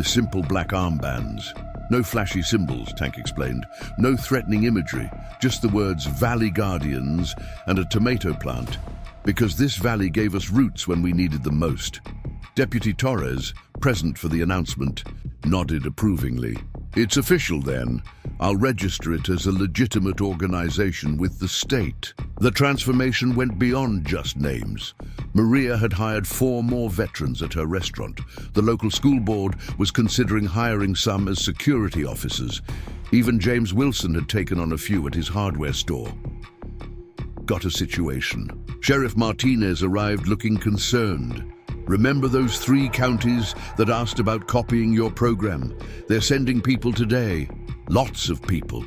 simple black armbands. No flashy symbols, Tank explained. No threatening imagery, just the words Valley Guardians and a tomato plant, because this valley gave us roots when we needed them most. Deputy Torres, present for the announcement, nodded approvingly. It's official then. I'll register it as a legitimate organization with the state. The transformation went beyond just names. Maria had hired 4 more veterans at her restaurant. The local school board was considering hiring some as security officers. Even James Wilson had taken on a few at his hardware store. Got a situation. Sheriff Martinez arrived looking concerned. Remember those 3 counties that asked about copying your program? They're sending people today. Lots of people.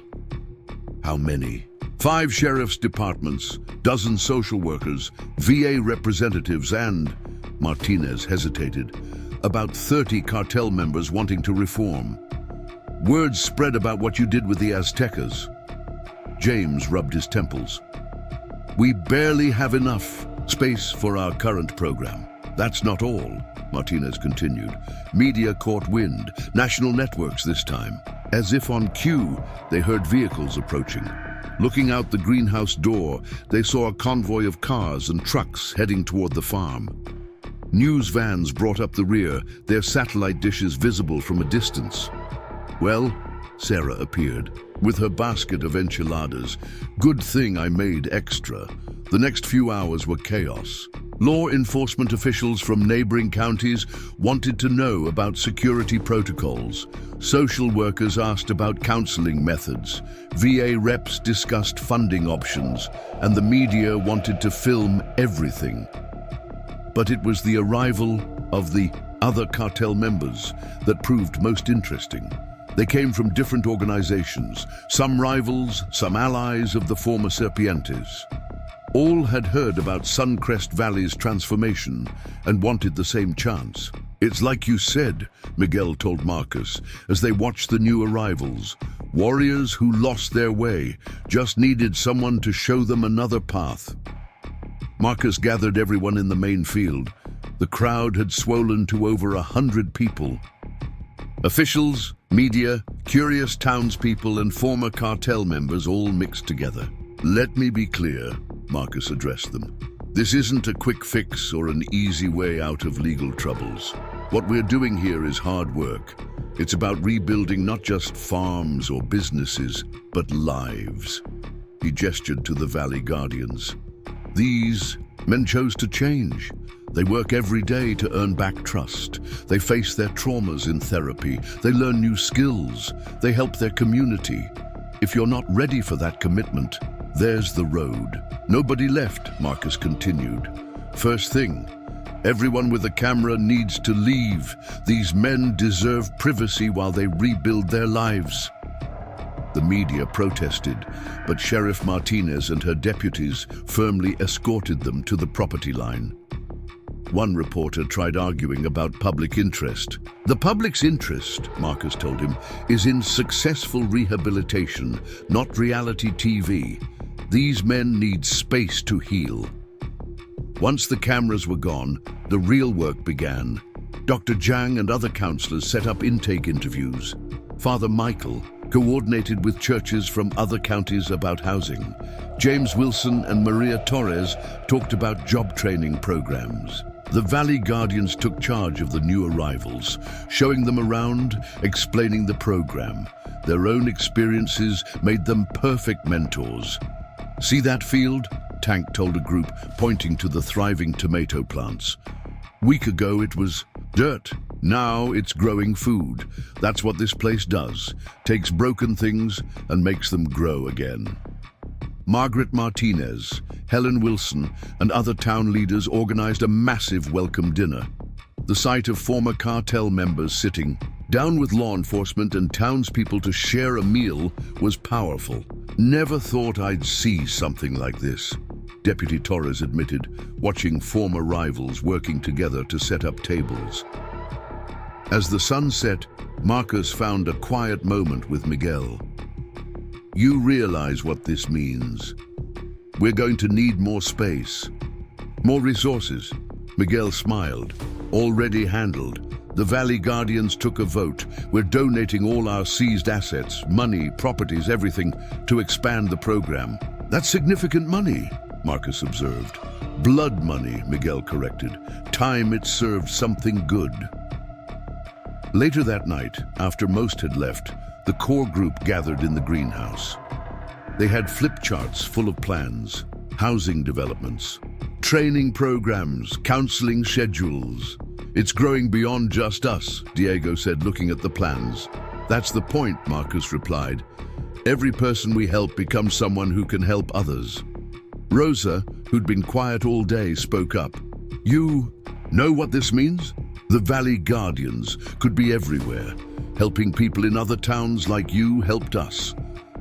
How many? 5 sheriff's departments, dozen social workers, VA representatives, and, Martinez hesitated, about 30 cartel members wanting to reform. Words spread about what you did with the Aztecas. James rubbed his temples. We barely have enough space for our current program. That's not all, Martinez continued. Media caught wind, national networks this time. As if on cue, they heard vehicles approaching. Looking out the greenhouse door, they saw a convoy of cars and trucks heading toward the farm. News vans brought up the rear, their satellite dishes visible from a distance. Well, Sarah appeared, with her basket of enchiladas. Good thing I made extra. The next few hours were chaos. Law enforcement officials from neighboring counties wanted to know about security protocols. Social workers asked about counseling methods. VA reps discussed funding options, and the media wanted to film everything. But it was the arrival of the other cartel members that proved most interesting. They came from different organizations, some rivals, some allies of the former Serpientes. All had heard about Suncrest Valley's transformation and wanted the same chance. It's like you said, Miguel told Marcus, as they watched the new arrivals. Warriors who lost their way, just needed someone to show them another path. Marcus gathered everyone in the main field. The crowd had swollen to over 100 people. Officials, media, curious townspeople, and former cartel members all mixed together. Let me be clear, Marcus addressed them. This isn't a quick fix or an easy way out of legal troubles. What we're doing here is hard work. It's about rebuilding not just farms or businesses, but lives. He gestured to the Valley Guardians. These men chose to change. They work every day to earn back trust. They face their traumas in therapy. They learn new skills. They help their community. If you're not ready for that commitment, there's the road. Nobody left, Marcus continued. First thing, everyone with a camera needs to leave. These men deserve privacy while they rebuild their lives. The media protested, but Sheriff Martinez and her deputies firmly escorted them to the property line. One reporter tried arguing about public interest. The public's interest, Marcus told him, is in successful rehabilitation, not reality TV. These men need space to heal. Once the cameras were gone, the real work began. Dr. Zhang and other counselors set up intake interviews. Father Michael coordinated with churches from other counties about housing. James Wilson and Maria Torres talked about job training programs. The Valley Guardians took charge of the new arrivals, showing them around, explaining the program. Their own experiences made them perfect mentors. "See that field?" Tank told a group, pointing to the thriving tomato plants. "A week ago it was dirt. Now it's growing food. That's what this place does. Takes broken things and makes them grow again." Margaret Martinez, Helen Wilson, and other town leaders organized a massive welcome dinner. The sight of former cartel members sitting down with law enforcement and townspeople to share a meal was powerful. "Never thought I'd see something like this," Deputy Torres admitted, watching former rivals working together to set up tables. As the sun set, Marcus found a quiet moment with Miguel. "You realize what this means. We're going to need more space, more resources." Miguel smiled. "Already handled. The Valley Guardians took a vote. We're donating all our seized assets, money, properties, everything, to expand the program." "That's significant money," Marcus observed. "Blood money," Miguel corrected. "Time it served something good." Later that night, after most had left, the core group gathered in the greenhouse. They had flip charts full of plans, housing developments, training programs, counseling schedules. "It's growing beyond just us," Diego said, looking at the plans. "That's the point," Marcus replied. "Every person we help becomes someone who can help others." Rosa, who'd been quiet all day, spoke up. "You know what this means? The Valley Guardians could be everywhere. Helping people in other towns like you helped us."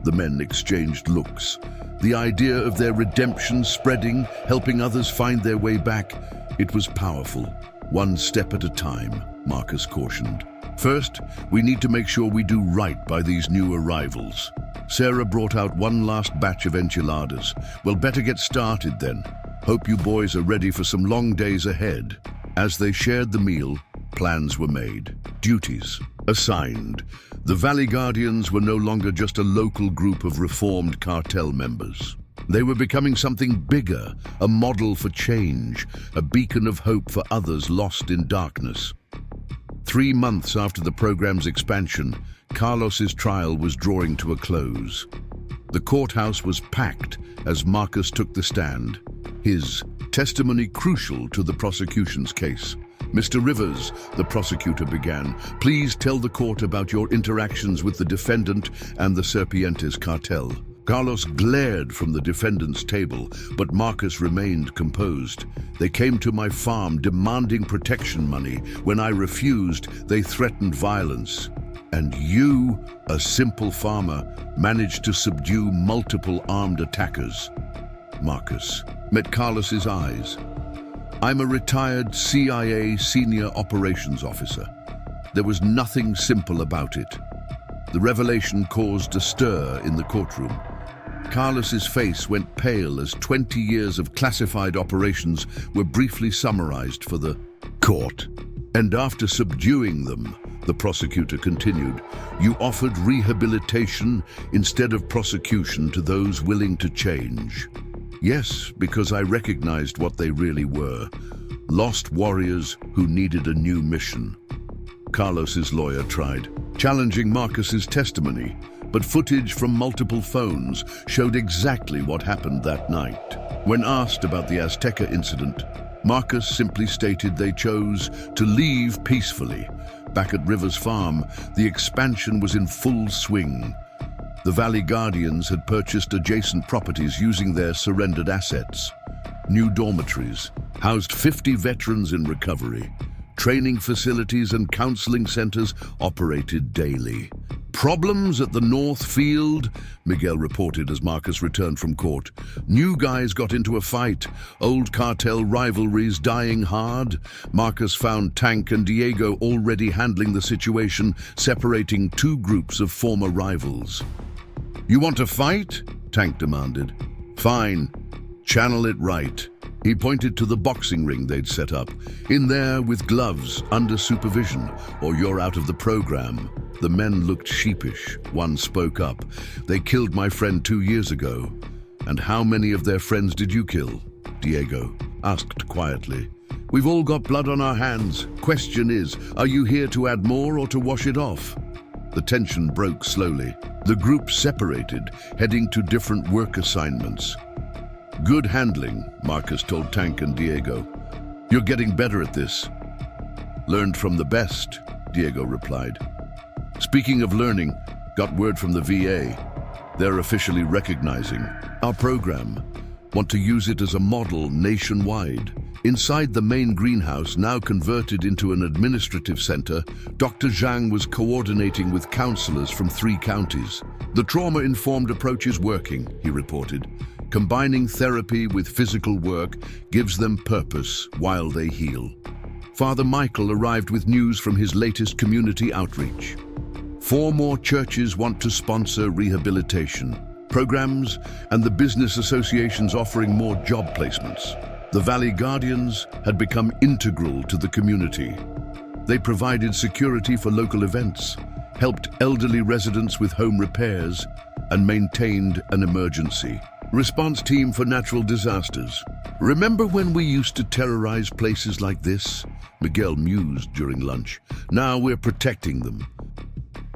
The men exchanged looks. The idea of their redemption spreading, helping others find their way back, it was powerful. "One step at a time," Marcus cautioned. "First, we need to make sure we do right by these new arrivals." Sarah brought out one last batch of enchiladas. "Well, better get started then. Hope you boys are ready for some long days ahead." As they shared the meal, plans were made, duties assigned. The Valley Guardians were no longer just a local group of reformed cartel members. They were becoming something bigger, a model for change, a beacon of hope for others lost in darkness. 3 months after the program's expansion, Carlos's trial was drawing to a close. The courthouse was packed as Marcus took the stand, his testimony crucial to the prosecution's case. "Mr. Rivers," the prosecutor began, "please tell the court about your interactions with the defendant and the Serpientes cartel." Carlos glared from the defendant's table, but Marcus remained composed. "They came to my farm demanding protection money. When I refused, they threatened violence. And you, a simple farmer, managed to subdue multiple armed attackers." Marcus met Carlos's eyes. "I'm a retired CIA senior operations officer. There was nothing simple about it." The revelation caused a stir in the courtroom. Carlos's face went pale as 20 years of classified operations were briefly summarized for the court. "And after subduing them," the prosecutor continued, "you offered rehabilitation instead of prosecution to those willing to change." "Yes, because I recognized what they really were. Lost warriors who needed a new mission." Carlos's lawyer tried, challenging Marcus's testimony, but footage from multiple phones showed exactly what happened that night. When asked about the Azteca incident, Marcus simply stated they chose to leave peacefully. Back at Rivers Farm, the expansion was in full swing. The Valley Guardians had purchased adjacent properties using their surrendered assets. New dormitories housed 50 veterans in recovery. Training facilities and counseling centers operated daily. Problems at the North Field, Miguel reported as Marcus returned from court. New guys got into a fight, old cartel rivalries dying hard. Marcus found Tank and Diego already handling the situation, separating two groups of former rivals. "You want to fight?" Tank demanded. "Fine. Channel it right." He pointed to the boxing ring they'd set up. "In there with gloves, under supervision, or you're out of the program." The men looked sheepish. One spoke up. "They killed my friend 2 years ago." "And how many of their friends did you kill?" Diego asked quietly. "We've all got blood on our hands. Question is, are you here to add more or to wash it off?" The tension broke slowly. The group separated, heading to different work assignments. "Good handling," Marcus told Tank and Diego. "You're getting better at this." "Learned from the best," Diego replied. "Speaking of learning, got word from the VA. They're officially recognizing our program. Want to use it as a model nationwide." Inside the main greenhouse, now converted into an administrative center, Dr. Zhang was coordinating with counselors from 3 counties. "The trauma-informed approach is working," he reported. "Combining therapy with physical work gives them purpose while they heal." Father Michael arrived with news from his latest community outreach. 4 more churches want to sponsor rehabilitation programs, and the business associations offering more job placements. The Valley Guardians had become integral to the community. They provided security for local events, helped elderly residents with home repairs, and maintained an emergency response team for natural disasters. "Remember when we used to terrorize places like this?" Miguel mused during lunch. "Now we're protecting them."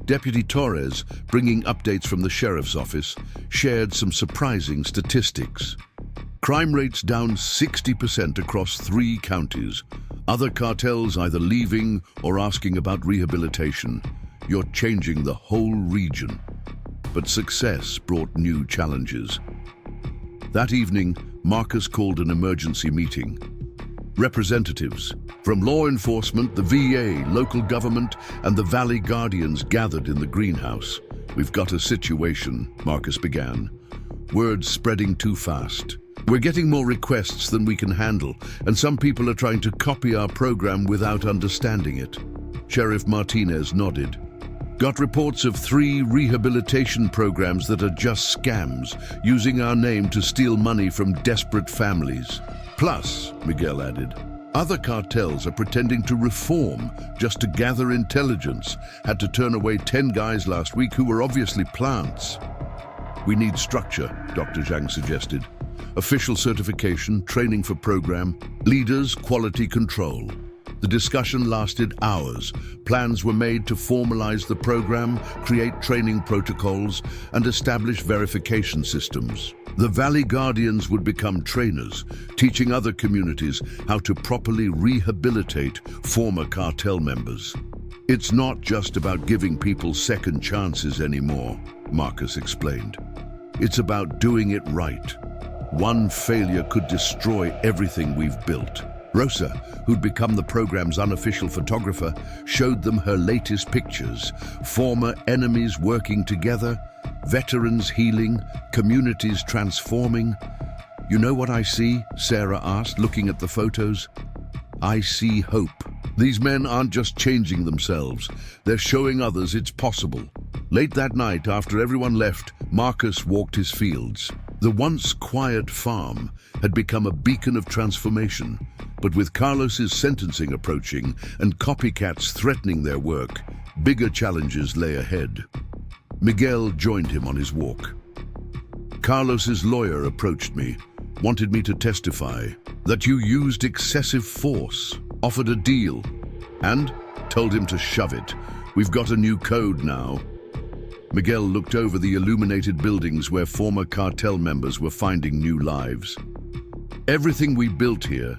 Deputy Torres, bringing updates from the sheriff's office, shared some surprising statistics. Crime rates down 60% across 3 counties. Other cartels either leaving or asking about rehabilitation. You're changing the whole region. But success brought new challenges. That evening, Marcus called an emergency meeting. Representatives from law enforcement, the VA, local government, and the Valley Guardians gathered in the greenhouse. "We've got a situation," Marcus began. "Word's spreading too fast. We're getting more requests than we can handle, and some people are trying to copy our program without understanding it." Sheriff Martinez nodded. "Got reports of 3 rehabilitation programs that are just scams, using our name to steal money from desperate families. Plus," Miguel added, "other cartels are pretending to reform just to gather intelligence. Had to turn away 10 guys last week who were obviously plants." "We need structure," Dr. Zhang suggested. "Official certification, training for program, leaders, quality control." The discussion lasted hours. Plans were made to formalize the program, create training protocols, and establish verification systems. The Valley Guardians would become trainers, teaching other communities how to properly rehabilitate former cartel members. "It's not just about giving people second chances anymore," Marcus explained. "It's about doing it right. One failure could destroy everything we've built." Rosa, who'd become the program's unofficial photographer, showed them her latest pictures. Former enemies working together, veterans healing, communities transforming. "You know what I see?" Sarah asked, looking at the photos. "I see hope. These men aren't just changing themselves, they're showing others it's possible." Late that night, after everyone left, Marcus walked his fields. The once quiet farm had become a beacon of transformation, but with Carlos's sentencing approaching and copycats threatening their work, bigger challenges lay ahead. Miguel joined him on his walk. "Carlos's lawyer approached me, wanted me to testify that you used excessive force, offered a deal, and told him to shove it. We've got a new code now." Miguel looked over the illuminated buildings where former cartel members were finding new lives. "Everything we built here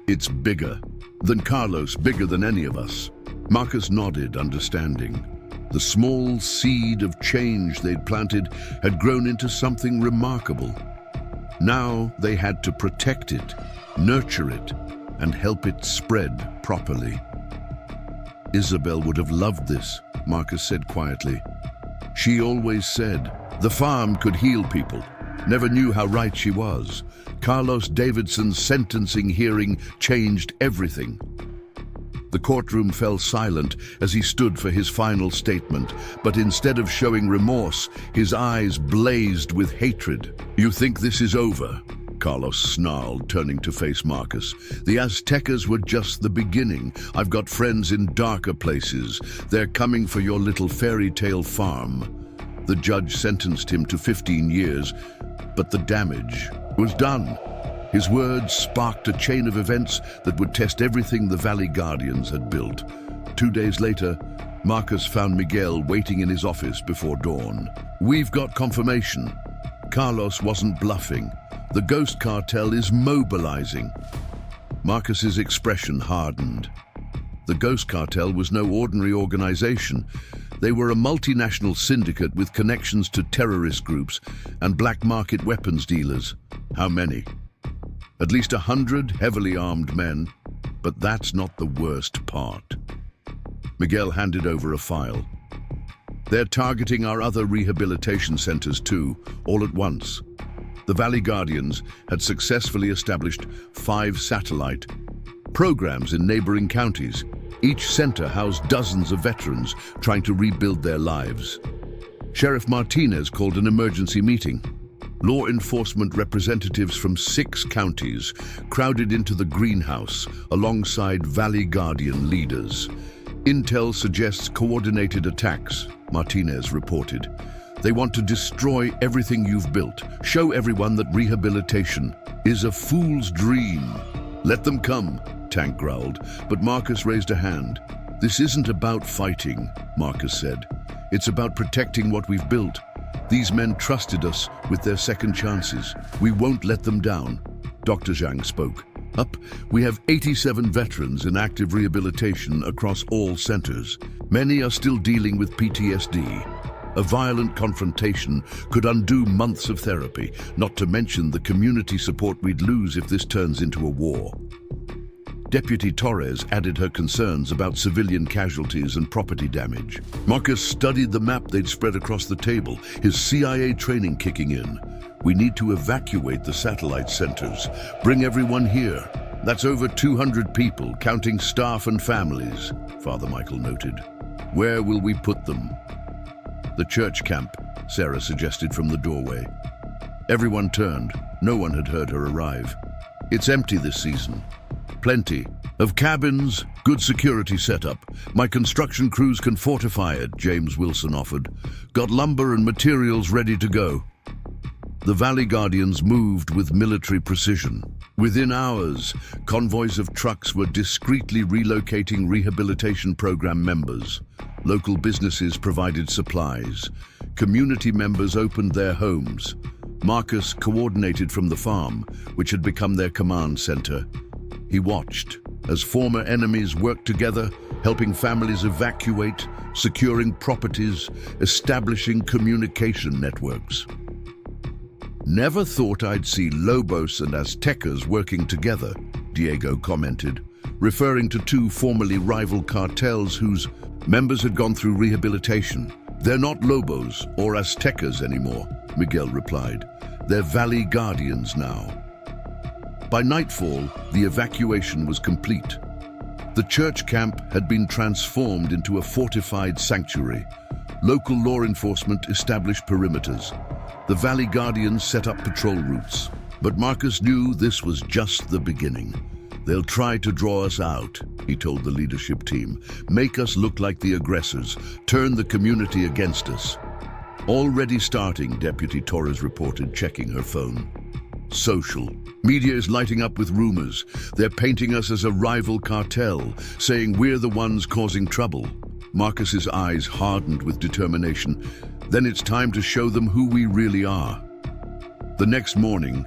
It's bigger than Carlos, bigger than any of us. Marcus nodded, understanding. The small seed of change they'd planted had grown into something remarkable. Now they had to protect it, nurture it, and help it spread properly. Isabel would have loved this, Marcus said quietly. She always said, the farm could heal people. Never knew how right she was. Carlos Davidson's sentencing hearing changed everything. The courtroom fell silent as he stood for his final statement, but instead of showing remorse, his eyes blazed with hatred. You think this is over? Carlos snarled, turning to face Marcus. The Aztecas were just the beginning. I've got friends in darker places. They're coming for your little fairy tale farm. The judge sentenced him to 15 years, but the damage was done. His words sparked a chain of events that would test everything the Valley Guardians had built. 2 days later, Marcus found Miguel waiting in his office before dawn. We've got confirmation. Carlos wasn't bluffing. The Ghost Cartel is mobilizing. Marcus's expression hardened. The Ghost Cartel was no ordinary organization. They were a multinational syndicate with connections to terrorist groups and black market weapons dealers. How many? At least 100 heavily armed men, but that's not the worst part. Miguel handed over a file. They're targeting our other rehabilitation centers too, all at once. The Valley Guardians had successfully established 5 satellite programs in neighboring counties. Each center housed dozens of veterans trying to rebuild their lives. Sheriff Martinez called an emergency meeting. Law enforcement representatives from 6 counties crowded into the greenhouse alongside Valley Guardian leaders. Intel suggests coordinated attacks, Martinez reported. They want to destroy everything you've built, show everyone that rehabilitation is a fool's dream. Let them come, Tank growled, but Marcus raised a hand. This isn't about fighting, Marcus said. It's about protecting what we've built. These men trusted us with their second chances. We won't let them down. Dr. Zhang spoke. We have 87 veterans in active rehabilitation across all centers. Many are still dealing with PTSD. A violent confrontation could undo months of therapy, not to mention the community support we'd lose if this turns into a war. Deputy Torres added her concerns about civilian casualties and property damage. Marcus studied the map they'd spread across the table, his CIA training kicking in. We need to evacuate the satellite centers. Bring everyone here. That's over 200 people, counting staff and families, Father Michael noted. Where will we put them? The church camp, Sarah suggested from the doorway. Everyone turned. No one had heard her arrive. It's empty this season. Plenty of cabins, good security setup. My construction crews can fortify it, James Wilson offered. Got lumber and materials ready to go. The Valley Guardians moved with military precision. Within hours, convoys of trucks were discreetly relocating rehabilitation program members. Local businesses provided supplies. Community members opened their homes. Marcus coordinated from the farm, which had become their command center. He watched as former enemies worked together, helping families evacuate, securing properties, establishing communication networks. Never thought I'd see Lobos and Aztecas working together, Diego commented, referring to 2 formerly rival cartels whose members had gone through rehabilitation. They're not Lobos or Aztecas anymore, Miguel replied. They're Valley Guardians now. By nightfall, the evacuation was complete. The church camp had been transformed into a fortified sanctuary. Local law enforcement established perimeters. The Valley Guardians set up patrol routes. But Marcus knew this was just the beginning. They'll try to draw us out, he told the leadership team. Make us look like the aggressors, turn the community against us. Already starting, Deputy Torres reported, checking her phone. Social. Media is lighting up with rumors. They're painting us as a rival cartel, saying we're the ones causing trouble. Marcus's eyes hardened with determination. Then it's time to show them who we really are. The next morning,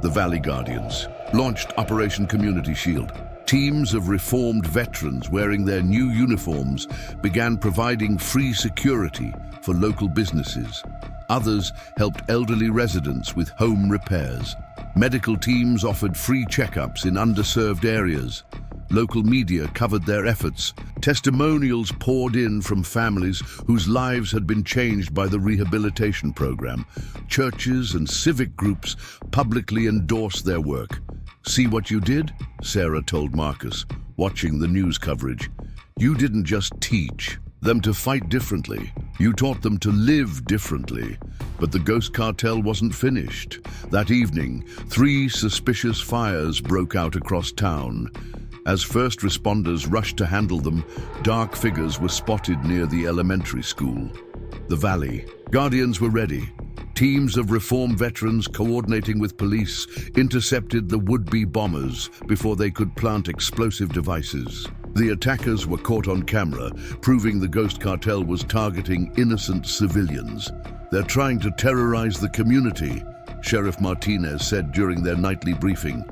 the Valley Guardians, launched Operation Community Shield. Teams of reformed veterans wearing their new uniforms began providing free security for local businesses. Others helped elderly residents with home repairs. Medical teams offered free checkups in underserved areas. Local media covered their efforts. Testimonials poured in from families whose lives had been changed by the rehabilitation program. Churches and civic groups publicly endorsed their work. "See what you did?" Sarah told Marcus, watching the news coverage. "You didn't just teach them to fight differently. You taught them to live differently." But the Ghost Cartel wasn't finished. That evening, 3 suspicious fires broke out across town. As first responders rushed to handle them, dark figures were spotted near the elementary school. The Valley Guardians were ready. Teams of reform veterans coordinating with police intercepted the would-be bombers before they could plant explosive devices. The attackers were caught on camera, proving the Ghost Cartel was targeting innocent civilians. "They're trying to terrorize the community," Sheriff Martinez said during their nightly briefing.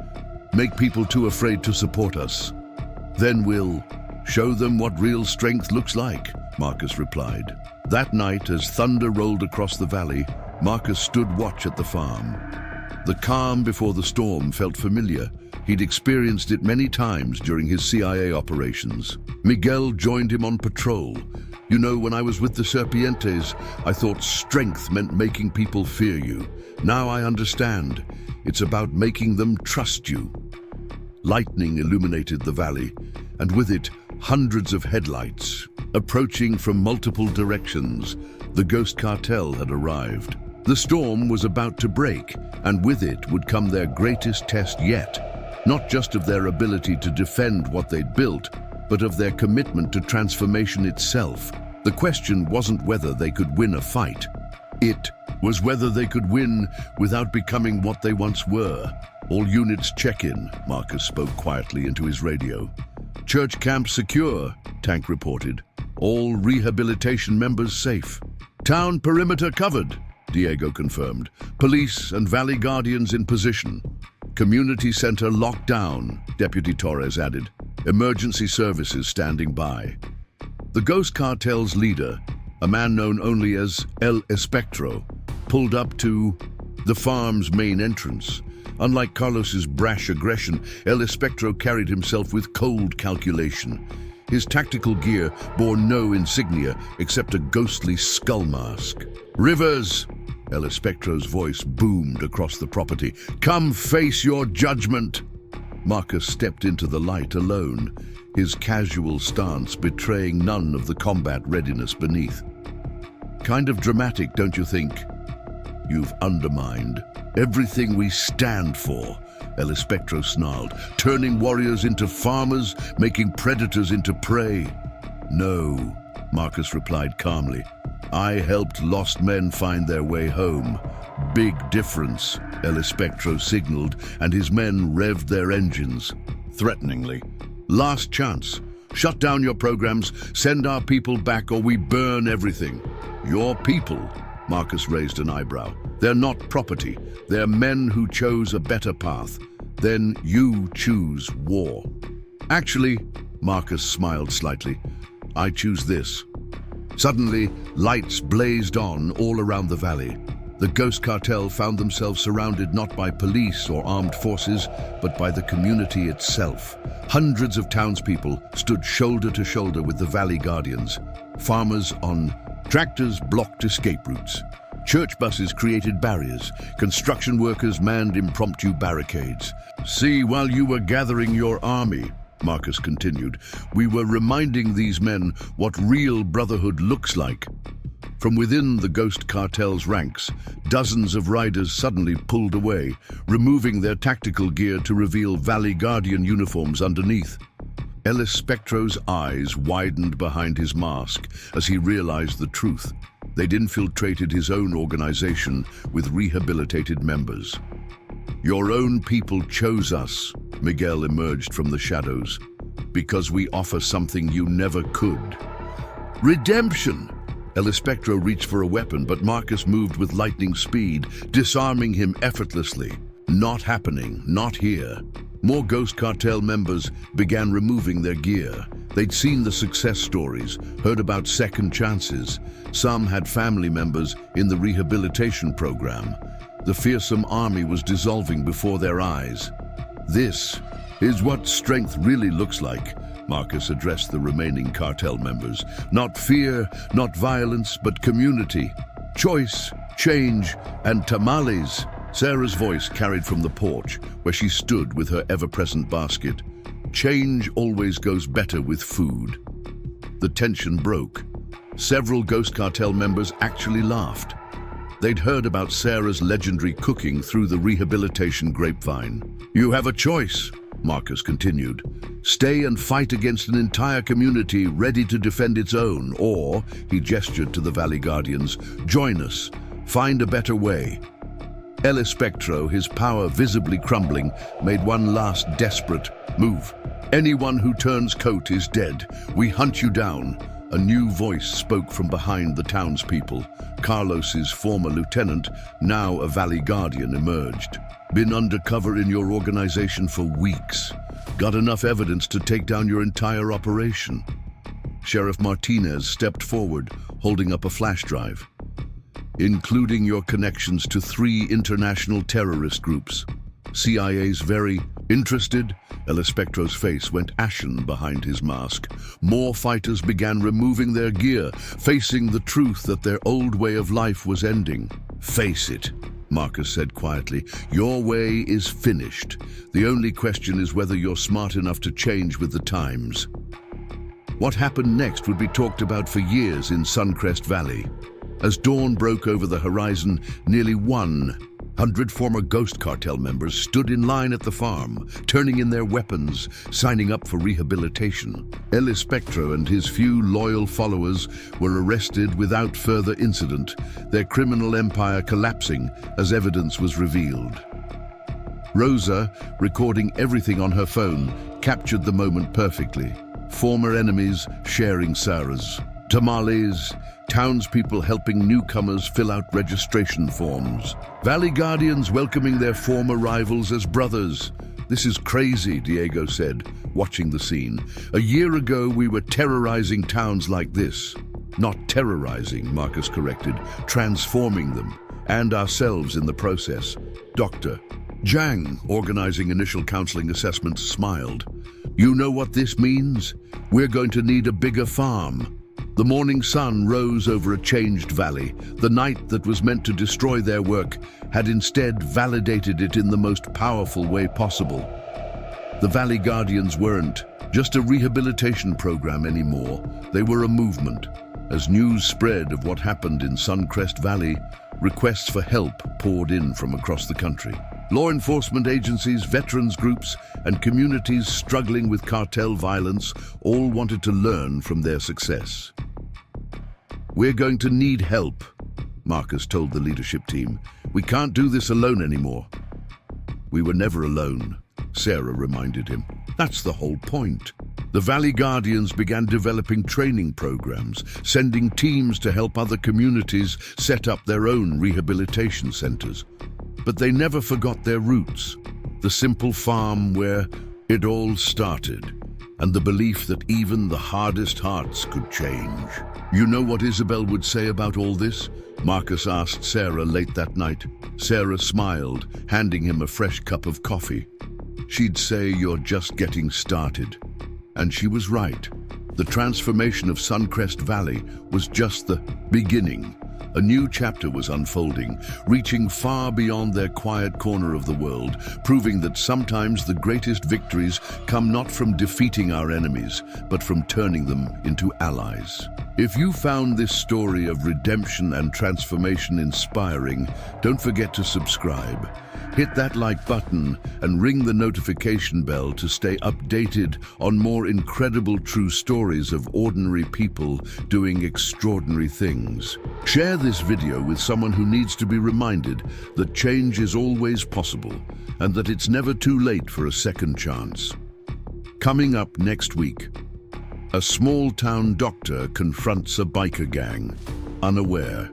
"Make people too afraid to support us. Then we'll show them what real strength looks like," Marcus replied. That night, as thunder rolled across the valley, Marcus stood watch at the farm. The calm before the storm felt familiar. He'd experienced it many times during his CIA operations. Miguel joined him on patrol. "You know, when I was with the Serpientes, I thought strength meant making people fear you. Now I understand. It's about making them trust you." Lightning illuminated the valley, and with it, hundreds of headlights. Approaching from multiple directions, the Ghost Cartel had arrived. The storm was about to break, and with it would come their greatest test yet, not just of their ability to defend what they'd built, but of their commitment to transformation itself. The question wasn't whether they could win a fight. It was whether they could win without becoming what they once were. "All units check in," Marcus spoke quietly into his radio. "Church camp secure," Tank reported. "All rehabilitation members safe." "Town perimeter covered," Diego confirmed. "Police and Valley Guardians in position." "Community center locked down," Deputy Torres added. "Emergency services standing by." The Ghost Cartel's leader, a man known only as El Espectro, pulled up to the farm's main entrance. Unlike Carlos's brash aggression, El Espectro carried himself with cold calculation. His tactical gear bore no insignia except a ghostly skull mask. "Rivers!" El Espectro's voice boomed across the property. "Come face your judgment!" Marcus stepped into the light alone, his casual stance betraying none of the combat readiness beneath. "Kind of dramatic, don't you think? You've undermined everything we stand for," El Espectro snarled, "turning warriors into farmers, making predators into prey." "No," Marcus replied calmly. "I helped lost men find their way home." "Big difference," El Espectro signaled, and his men revved their engines. Threateningly. "Last chance. Shut down your programs, send our people back, or we burn everything." "Your people?" Marcus raised an eyebrow. "They're not property. They're men who chose a better path. Then you choose war." "Actually," Marcus smiled slightly, "I choose this." Suddenly, lights blazed on all around the valley. The Ghost Cartel found themselves surrounded not by police or armed forces, but by the community itself. Hundreds of townspeople stood shoulder to shoulder with the Valley Guardians. Farmers on tractors blocked escape routes. Church buses created barriers. Construction workers manned impromptu barricades. "See, while you were gathering your army," Marcus continued, "we were reminding these men what real brotherhood looks like." From within the Ghost Cartel's ranks, dozens of riders suddenly pulled away, removing their tactical gear to reveal Valley Guardian uniforms underneath. El Espectro's eyes widened behind his mask as he realized the truth. They'd infiltrated his own organization with rehabilitated members. "Your own people chose us," Miguel emerged from the shadows, "because we offer something you never could. Redemption!" El Espectro reached for a weapon, but Marcus moved with lightning speed, disarming him effortlessly. Not happening, not here. More Ghost Cartel members began removing their gear. They'd seen the success stories, heard about second chances. Some had family members in the rehabilitation program. The fearsome army was dissolving before their eyes. This is what strength really looks like, Marcus addressed the remaining cartel members. Not fear, not violence, but community. Choice, change, and tamales. Sarah's voice carried from the porch, where she stood with her ever-present basket. Change always goes better with food. The tension broke. Several Ghost Cartel members actually laughed. They'd heard about Sarah's legendary cooking through the rehabilitation grapevine. You have a choice, Marcus continued. Stay and fight against an entire community ready to defend its own, or, he gestured to the Valley Guardians, join us, find a better way. El Espectro, his power visibly crumbling, made one last desperate move. Anyone who turns coat is dead. We hunt you down. A new voice spoke from behind the townspeople. Carlos's former lieutenant, now a Valley Guardian, emerged. Been undercover in your organization for weeks. Got enough evidence to take down your entire operation. Sheriff Martinez stepped forward, holding up a flash drive. Including your connections to 3 international terrorist groups. CIA's very interested. El Espectro's face went ashen behind his mask. More fighters began removing their gear, facing the truth that their old way of life was ending. Face it, Marcus said quietly. Your way is finished. The only question is whether you're smart enough to change with the times. What happened next would be talked about for years in Suncrest Valley. As dawn broke over the horizon, nearly 100 former Ghost Cartel members stood in line at the farm, turning in their weapons, signing up for rehabilitation. El Espectro and his few loyal followers were arrested without further incident, their criminal empire collapsing as evidence was revealed. Rosa, recording everything on her phone, captured the moment perfectly. Former enemies sharing Sarah's tamales, townspeople helping newcomers fill out registration forms. Valley Guardians welcoming their former rivals as brothers. This is crazy, Diego said, watching the scene. A year ago, we were terrorizing towns like this. Not terrorizing, Marcus corrected, transforming them, and ourselves in the process. Dr. Zhang, organizing initial counseling assessments, smiled. You know what this means? We're going to need a bigger farm. The morning sun rose over a changed valley. The night that was meant to destroy their work had instead validated it in the most powerful way possible. The Valley Guardians weren't just a rehabilitation program anymore. They were a movement. As news spread of what happened in Suncrest Valley, requests for help poured in from across the country. Law enforcement agencies, veterans groups, and communities struggling with cartel violence all wanted to learn from their success. We're going to need help, Marcus told the leadership team. We can't do this alone anymore. We were never alone, Sarah reminded him. That's the whole point. The Valley Guardians began developing training programs, sending teams to help other communities set up their own rehabilitation centers. But they never forgot their roots, the simple farm where it all started, and the belief that even the hardest hearts could change. You know what Isabel would say about all this? Marcus asked Sarah late that night. Sarah smiled, handing him a fresh cup of coffee. She'd say, you're just getting started. And she was right. The transformation of Suncrest Valley was just the beginning. A new chapter was unfolding, reaching far beyond their quiet corner of the world, proving that sometimes the greatest victories come not from defeating our enemies, but from turning them into allies. If you found this story of redemption and transformation inspiring, don't forget to subscribe. Hit that like button and ring the notification bell to stay updated on more incredible true stories of ordinary people doing extraordinary things. Share this video with someone who needs to be reminded that change is always possible and that it's never too late for a second chance. Coming up next week, a small-town doctor confronts a biker gang, unaware.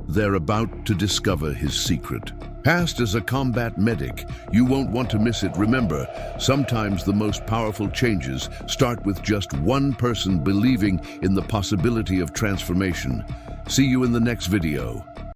They're about to discover his secret. Past as a combat medic, you won't want to miss it. Remember, sometimes the most powerful changes start with just one person believing in the possibility of transformation. See you in the next video.